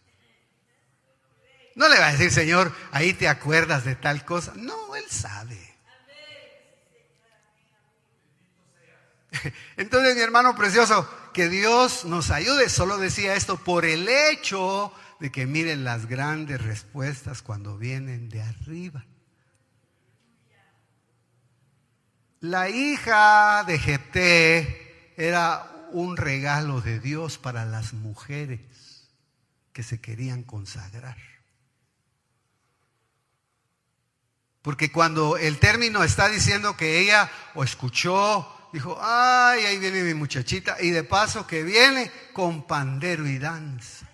No le va a decir, Señor, ahí te acuerdas de tal cosa. No, Él sabe. Entonces, mi hermano precioso, que Dios nos ayude. Solo decía esto por el hecho de que miren las grandes respuestas cuando vienen de arriba. La hija de Jefté era un regalo de Dios para las mujeres que se querían consagrar. Porque cuando el término está diciendo que ella o escuchó, dijo, ay, ahí viene mi muchachita, y de paso que viene con pandero y danza.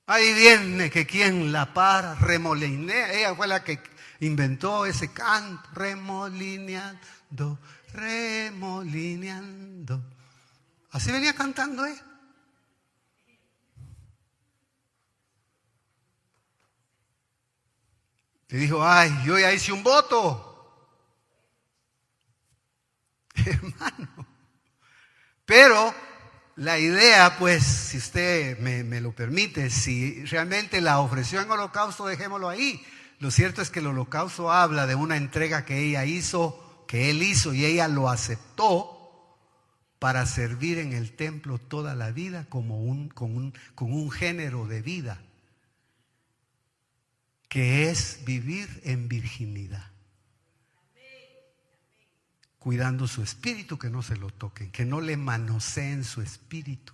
Ahí viene que quien la para, remolinea. Ella fue la que inventó ese canto, remolineando, remolineando. Así venía cantando ella. Y dijo, ay, yo ya hice un voto. Hermano. Pero la idea, pues, si usted me lo permite, si realmente la ofreció en holocausto, dejémoslo ahí. Lo cierto es que el holocausto habla de una entrega que ella hizo, que él hizo y ella lo aceptó para servir en el templo toda la vida con un género de vida, que es vivir en virginidad. Cuidando su espíritu, que no se lo toquen, que no le manoseen su espíritu.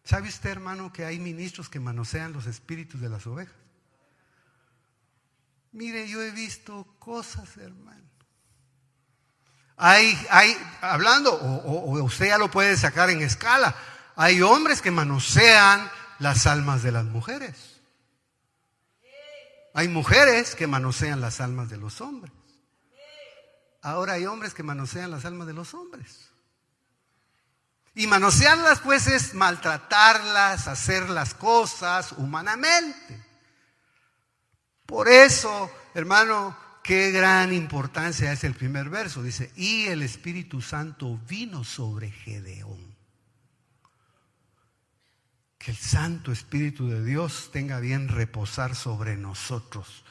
¿Sabe usted, hermano, que hay ministros que manosean los espíritus de las ovejas? Mire, yo he visto cosas, hermano. Hay hablando, o usted ya lo puede sacar en escala. Hay hombres que manosean las almas de las mujeres. Hay mujeres que manosean las almas de los hombres. Ahora hay hombres que manosean las almas de los hombres. Y manosearlas, pues, es maltratarlas, hacer las cosas humanamente. Por eso, hermano, qué gran importancia es el primer verso. Dice, y el Espíritu Santo vino sobre Gedeón. Que el Santo Espíritu de Dios tenga bien reposar sobre nosotros.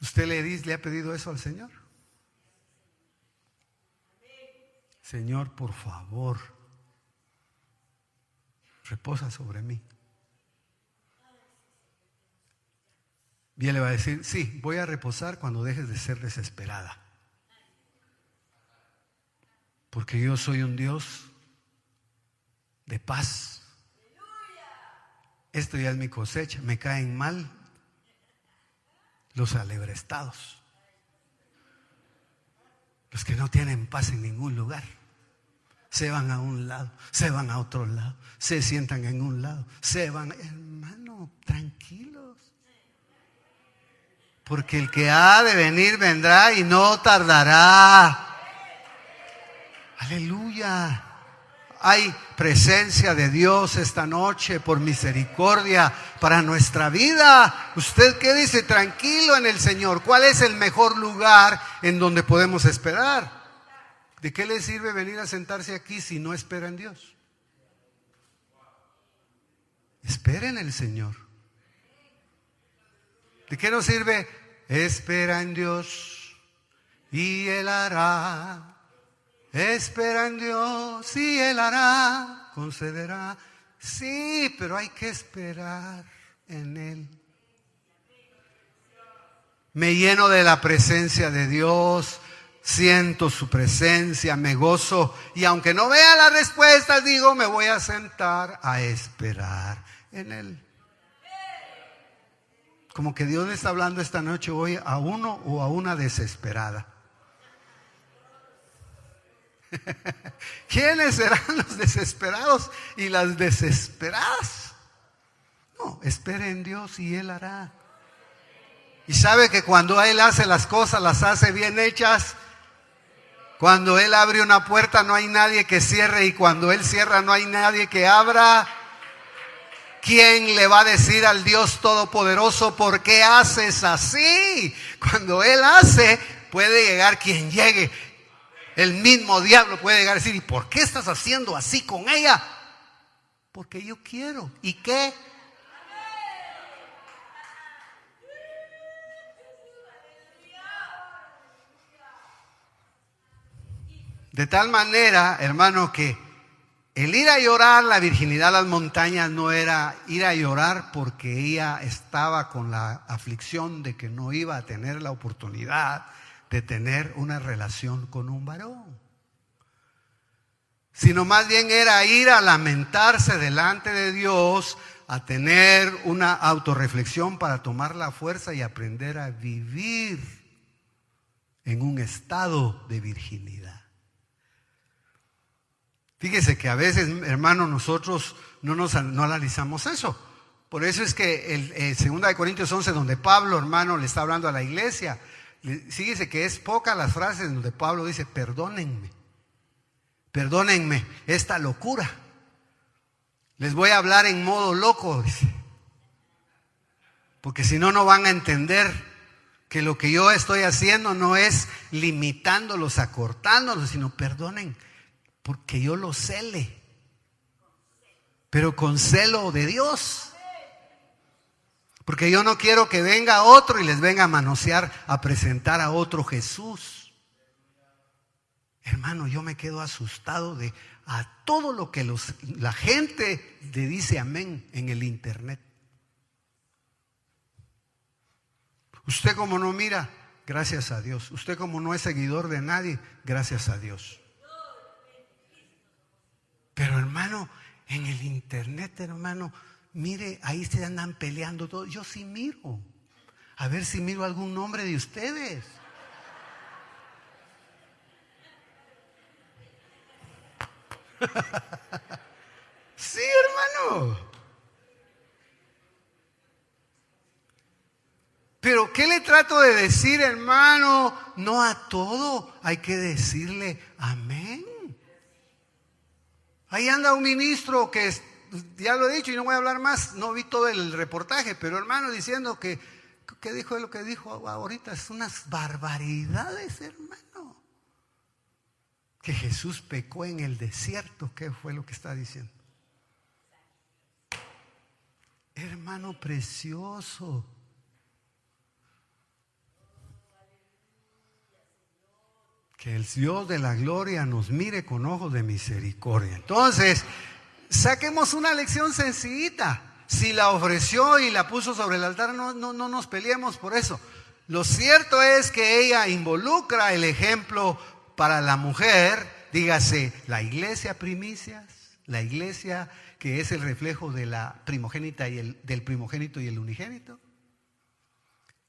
¿Usted le ha pedido eso al Señor? Señor, por favor, reposa sobre mí. Y Él le va a decir, sí, voy a reposar cuando dejes de ser desesperada. Porque yo soy un Dios de paz. Esto ya es mi cosecha, me caen mal los alebrestados, los que no tienen paz en ningún lugar. Se van a un lado, se van a otro lado, se sientan en un lado, se van. Hermano, tranquilos. Porque el que ha de venir vendrá y no tardará. Aleluya. Hay presencia de Dios esta noche por misericordia para nuestra vida. ¿Usted qué dice? Tranquilo en el Señor. ¿Cuál es el mejor lugar en donde podemos esperar? ¿De qué le sirve venir a sentarse aquí si no espera en Dios? Espera en el Señor. ¿De qué nos sirve? Espera en Dios y Él hará. Espera en Dios y Él hará, concederá. Sí, pero hay que esperar en Él. Me lleno de la presencia de Dios, siento su presencia, me gozo. Y aunque no vea las respuestas, digo, me voy a sentar a esperar en Él. Como que Dios le está hablando esta noche hoy a uno o a una desesperada. ¿Quiénes serán los desesperados y las desesperadas? No, espere en Dios y Él hará. Y sabe que cuando Él hace las cosas, las hace bien hechas. Cuando Él abre una puerta, no hay nadie que cierre. Y cuando Él cierra, no hay nadie que abra. ¿Quién le va a decir al Dios Todopoderoso, por qué haces así? Cuando Él hace, puede llegar quien llegue. El mismo diablo puede llegar a decir, ¿y por qué estás haciendo así con ella? Porque yo quiero. ¿Y qué? De tal manera, hermano, que el ir a llorar la virginidad a las montañas no era ir a llorar porque ella estaba con la aflicción de que no iba a tener la oportunidad de tener una relación con un varón, sino más bien era ir a lamentarse delante de Dios, a tener una autorreflexión para tomar la fuerza y aprender a vivir en un estado de virginidad. Fíjese que a veces, hermano, nosotros no analizamos eso. Por eso es que el 2 Corintios 11, donde Pablo, hermano, le está hablando a la iglesia, fíjese que es pocas las frases donde Pablo dice, perdónenme esta locura. Les voy a hablar en modo loco, dice. Porque si no, no van a entender que lo que yo estoy haciendo no es limitándolos, acortándolos, sino perdonen. Porque yo lo cele, pero con celo de Dios. Porque yo no quiero que venga otro y les venga a manosear, a presentar a otro Jesús. Hermano, yo me quedo asustado de a todo lo que la gente le dice amén en el internet. Usted como no mira, gracias a Dios. Usted como no es seguidor de nadie, gracias a Dios. Pero hermano, en el internet, hermano, mire, ahí se andan peleando todo. Yo sí miro. A ver si miro algún nombre de ustedes. Sí, hermano. Pero ¿qué le trato de decir, hermano? No a todo hay que decirle amén. Ahí anda un ministro que, ya lo he dicho y no voy a hablar más, no vi todo el reportaje, pero hermano diciendo que dijo lo que dijo ahorita, es unas barbaridades, hermano. Que Jesús pecó en el desierto, ¿qué fue lo que está diciendo? Hermano precioso. Que el Dios de la gloria nos mire con ojos de misericordia. Entonces, saquemos una lección sencillita. Si la ofreció y la puso sobre el altar, no nos peleemos por eso. Lo cierto es que ella involucra el ejemplo para la mujer, dígase, la iglesia primicias, la iglesia que es el reflejo de la primogénita del primogénito y el unigénito,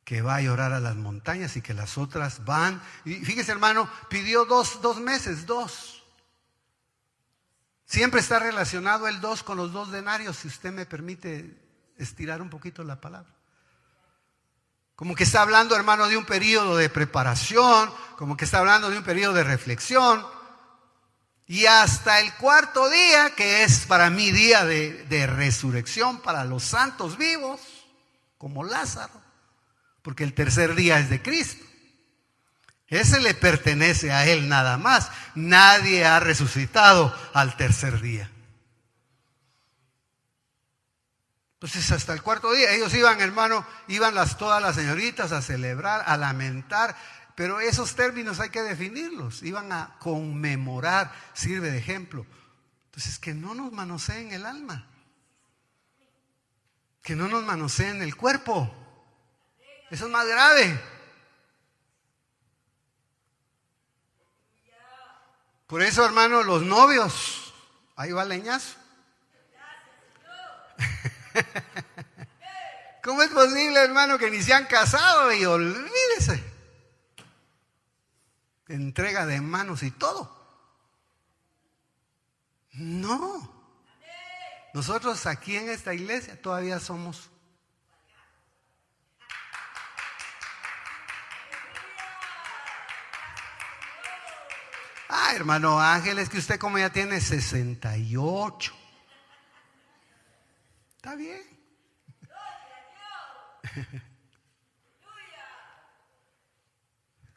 que va a llorar a las montañas y que las otras van. Y fíjese, hermano, pidió dos meses. Siempre está relacionado el 2 con los 2 denarios, si usted me permite estirar un poquito la palabra. Como que está hablando, hermano, de un periodo de preparación, como que está hablando de un periodo de reflexión. Y hasta el 4.º día, que es para mí día de resurrección para los santos vivos, como Lázaro. Porque el 3.er día es de Cristo. Ese le pertenece a Él nada más. Nadie ha resucitado al 3.er día. Entonces hasta el 4.º día ellos iban, hermano, todas las señoritas a celebrar, a lamentar. Pero esos términos hay que definirlos. Iban a conmemorar, sirve de ejemplo. Entonces que no nos manoseen el alma. Que no nos manoseen el cuerpo. Eso es más grave. Por eso, hermano, los novios, ahí va leñazo. ¿Cómo es posible, hermano, que ni se han casado? Y olvídese. Entrega de manos y todo. No. Nosotros aquí en esta iglesia todavía somos. Hermano Ángel, es que usted como ya tiene 68. Está bien.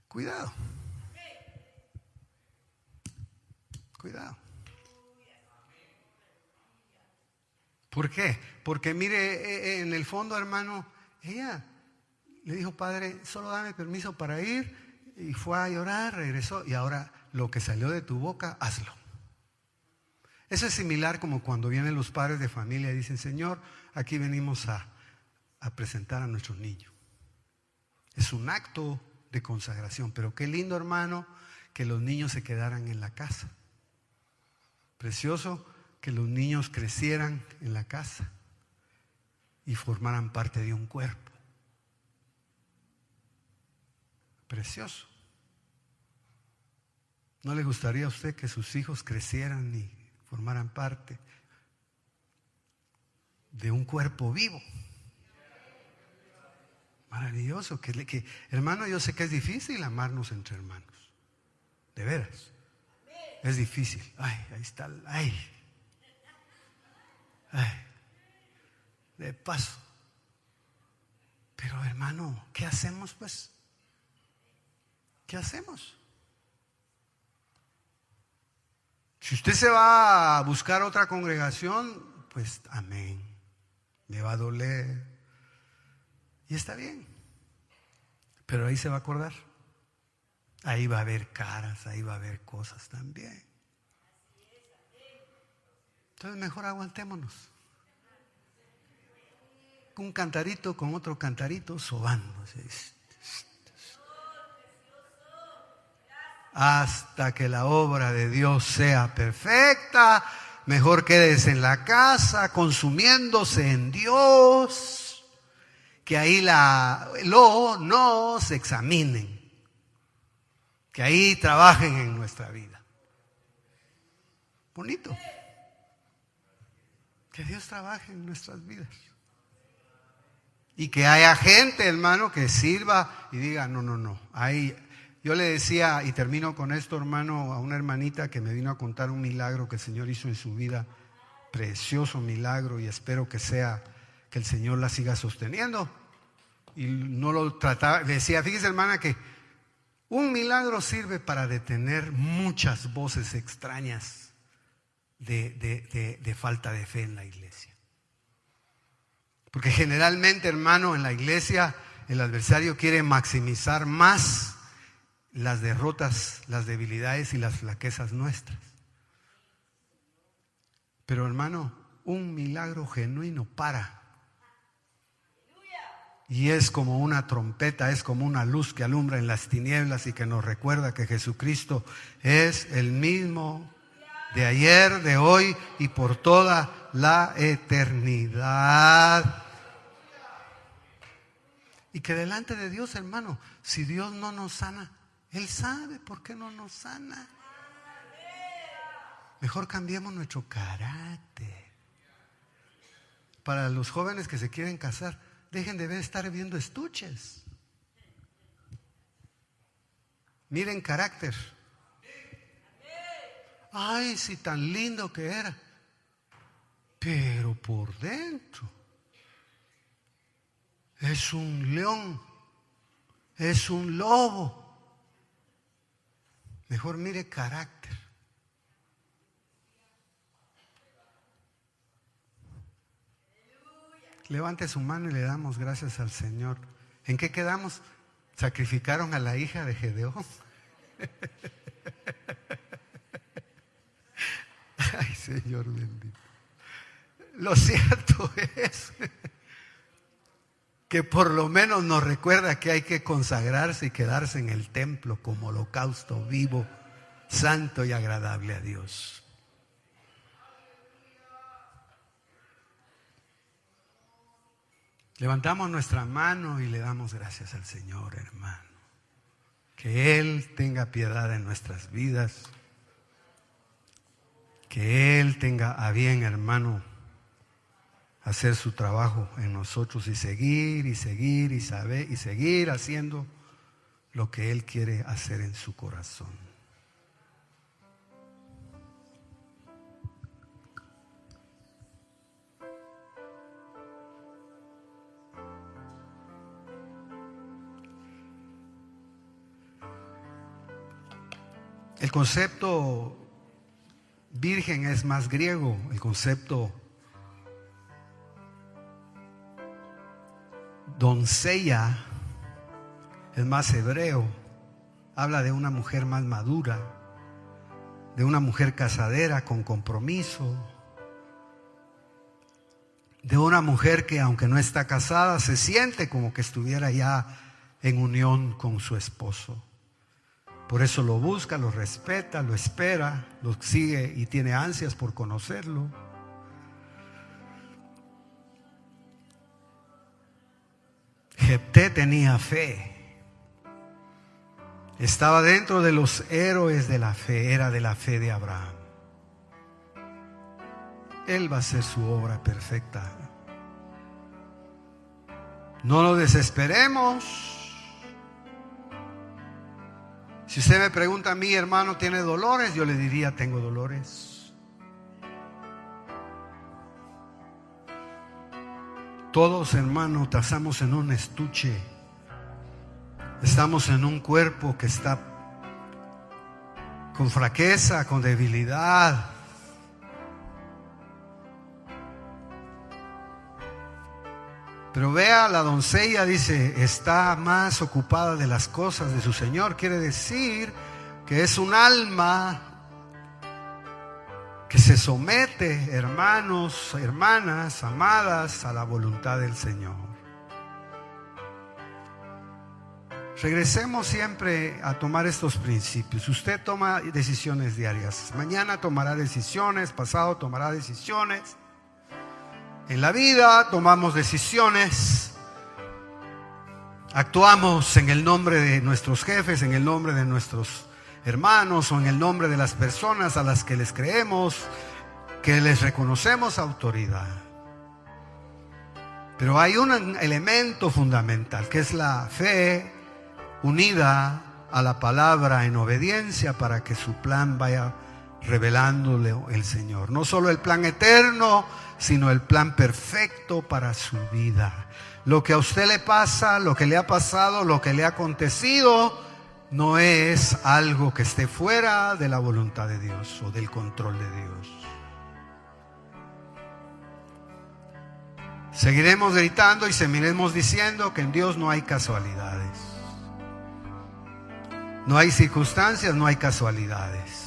Cuidado. Cuidado. ¿Por qué? Porque mire, en el fondo, hermano, ella le dijo, padre, solo dame permiso para ir, y fue a llorar, regresó, y ahora lo que salió de tu boca, hazlo. Eso es similar como cuando vienen los padres de familia y dicen, Señor, aquí venimos a presentar a nuestros niños. Es un acto de consagración, pero qué lindo, hermano, que los niños se quedaran en la casa. Precioso que los niños crecieran en la casa y formaran parte de un cuerpo. Precioso. ¿No le gustaría a usted que sus hijos crecieran y formaran parte de un cuerpo vivo? Maravilloso. Hermano, yo sé que es difícil amarnos entre hermanos. De veras. Es difícil. Ahí está. De paso. Pero hermano, ¿qué hacemos pues? ¿Qué hacemos? Si usted se va a buscar otra congregación, pues amén. Le va a doler. Y está bien. Pero ahí se va a acordar. Ahí va a haber caras, ahí va a haber cosas también. Entonces mejor aguantémonos. Un cantarito con otro cantarito sobándose. Hasta que la obra de Dios sea perfecta, mejor quédese en la casa consumiéndose en Dios, que ahí nos examinen, que ahí trabajen en nuestra vida. Bonito. Que Dios trabaje en nuestras vidas. Y que haya gente, hermano, que sirva y diga, no. Ahí, yo le decía, y termino con esto, hermano, a una hermanita que me vino a contar un milagro que el Señor hizo en su vida. Precioso milagro, y espero que el Señor la siga sosteniendo. Y no lo trataba, decía, fíjese, hermana, que un milagro sirve para detener muchas voces extrañas de falta de fe en la iglesia. Porque generalmente, hermano, en la iglesia el adversario quiere maximizar más las derrotas, las debilidades y las flaquezas nuestras. Pero, hermano, un milagro genuino para. Y es como una trompeta, es como una luz que alumbra en las tinieblas y que nos recuerda que Jesucristo es el mismo de ayer, de hoy y por toda la eternidad. Y que delante de Dios, hermano, si Dios no nos sana, Él sabe por qué no nos sana. Mejor cambiemos nuestro carácter. Para los jóvenes que se quieren casar, dejen de estar viendo estuches. Miren carácter. Ay, si tan lindo que era. Pero por dentro es un león, es un lobo. Mejor mire carácter. Levante su mano y le damos gracias al Señor. ¿En qué quedamos? Sacrificaron a la hija de Gedeón. Ay, Señor bendito. Lo cierto es que por lo menos nos recuerda que hay que consagrarse y quedarse en el templo como holocausto vivo, santo y agradable a Dios. Levantamos nuestra mano y le damos gracias al Señor, hermano. Que Él tenga piedad en nuestras vidas. Que Él tenga a bien, hermano, hacer su trabajo en nosotros y seguir y seguir y saber y seguir haciendo lo que Él quiere hacer en su corazón. El concepto virgen es más griego, el concepto doncella es más hebreo, habla de una mujer más madura, de una mujer casadera con compromiso, de una mujer que aunque no está casada se siente como que estuviera ya en unión con su esposo. Por eso lo busca, lo respeta, lo espera, lo sigue y tiene ansias por conocerlo. Jefté tenía fe. Estaba dentro de los héroes de la fe, era de la fe de Abraham. Él va a hacer su obra perfecta. No lo desesperemos. Si usted me pregunta a mí, hermano, ¿tiene dolores? Yo le diría, tengo dolores. Todos, hermano, estamos en un estuche. Estamos en un cuerpo que está con fraqueza, con debilidad. Pero vea, la doncella dice, está más ocupada de las cosas de su Señor. Quiere decir que es un alma que se somete, hermanos, hermanas, amadas, a la voluntad del Señor. Regresemos siempre a tomar estos principios. Usted toma decisiones diarias. Mañana tomará decisiones, pasado tomará decisiones. En la vida tomamos decisiones, actuamos en el nombre de nuestros jefes, en el nombre de nuestros hermanos o en el nombre de las personas a las que les creemos, que les reconocemos autoridad. Pero hay un elemento fundamental que es la fe unida a la palabra en obediencia para que su plan vaya revelándole el Señor. No solo el plan eterno, sino el plan perfecto para su vida. Lo que a usted le pasa, lo que le ha pasado, lo que le ha acontecido, no es algo que esté fuera de la voluntad de Dios o del control de Dios. Seguiremos gritando y seguiremos diciendo que en Dios no hay casualidades. No hay circunstancias, no hay casualidades.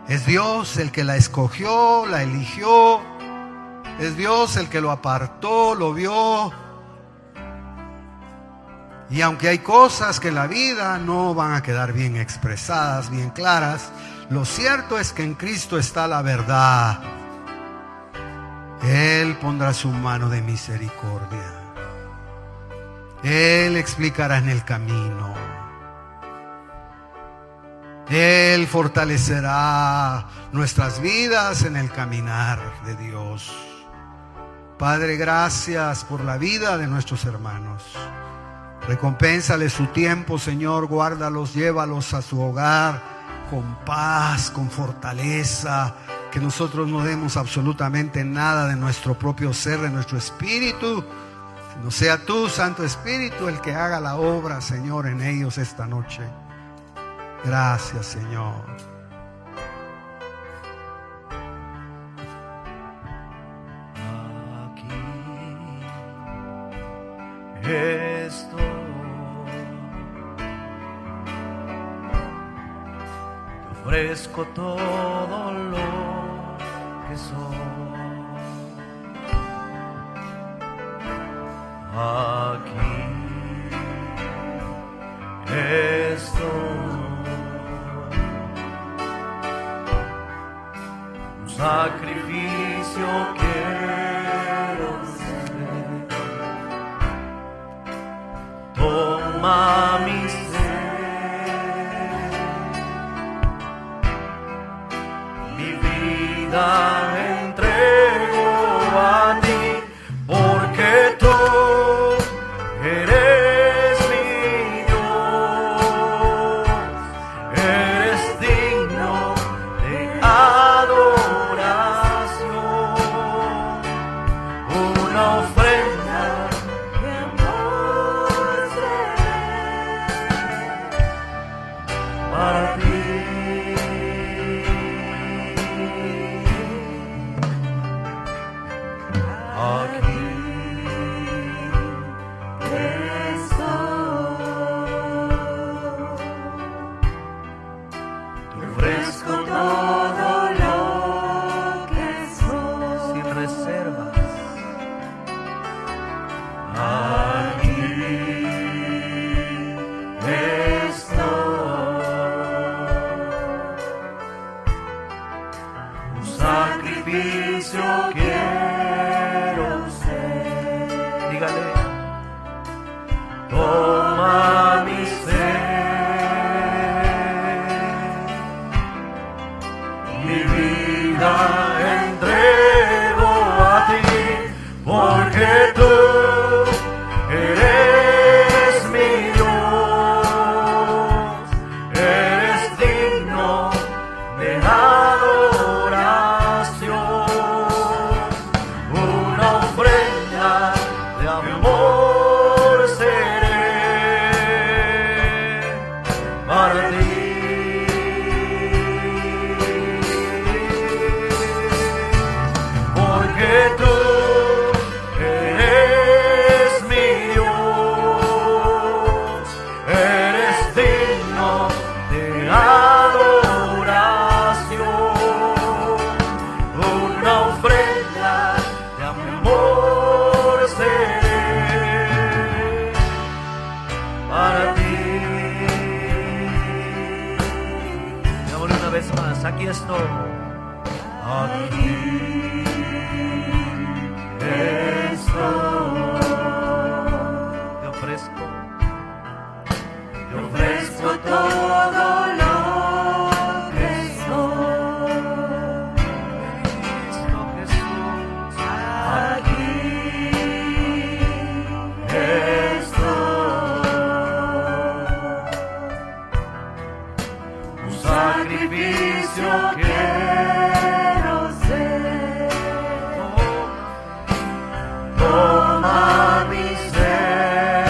Es Dios el que la escogió, la eligió. Es Dios el que lo apartó, lo vio. Y aunque hay cosas que en la vida no van a quedar bien expresadas, bien claras, lo cierto es que en Cristo está la verdad. Él pondrá su mano de misericordia. Él explicará en el camino. Él fortalecerá nuestras vidas en el caminar de Dios. Padre, gracias por la vida de nuestros hermanos. Recompénsale su tiempo, Señor. Guárdalos, llévalos a su hogar con paz, con fortaleza. Que nosotros no demos absolutamente nada de nuestro propio ser, de nuestro espíritu. No sea tú, Santo Espíritu, el que haga la obra, Señor, en ellos esta noche. Gracias, Señor. Aquí estoy, te ofrezco todo lo que soy. Aquí estoy. Sacrificio quiero ser. Toma mi ser, mi vida entrego a ti, porque tú eres mi Dios, eres digno de adoración, una ofrenda de amor para ti. Aquí te ofrezco todo lo que soy, sin reservas. Aquí estoy, un sacrificio quiero ser. Dígale, toma mi ser, mi vida entrego a ti, porque tú eres mi Dios, eres digno de adoración, una ofrenda de amor seré para ti. Porque tú eres mi Dios, eres digno de adoración, una ofrenda de amor seré para ti. Digámosle una vez más, aquí estoy. Aquí estoy. Te ofrezco todo lo que soy. Cristo Jesús, aquí estoy. Un sacrificio quiero ser. Toma mi ser,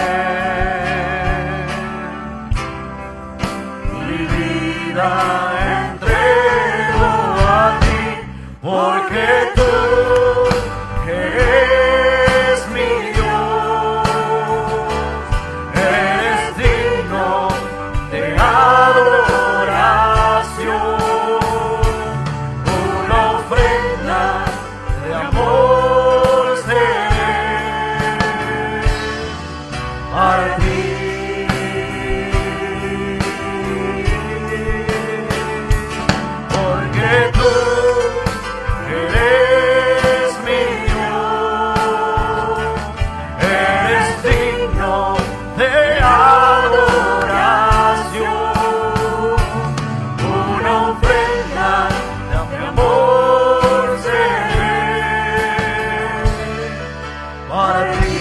mi vida entrego a ti, porque tú eres mi Dios, eres digno de adoración, una ofrenda de amor seré para ti. Porque tú eres mi Dios, eres digno de adoración, una ofrenda de amor seré para ti.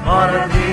Para ti.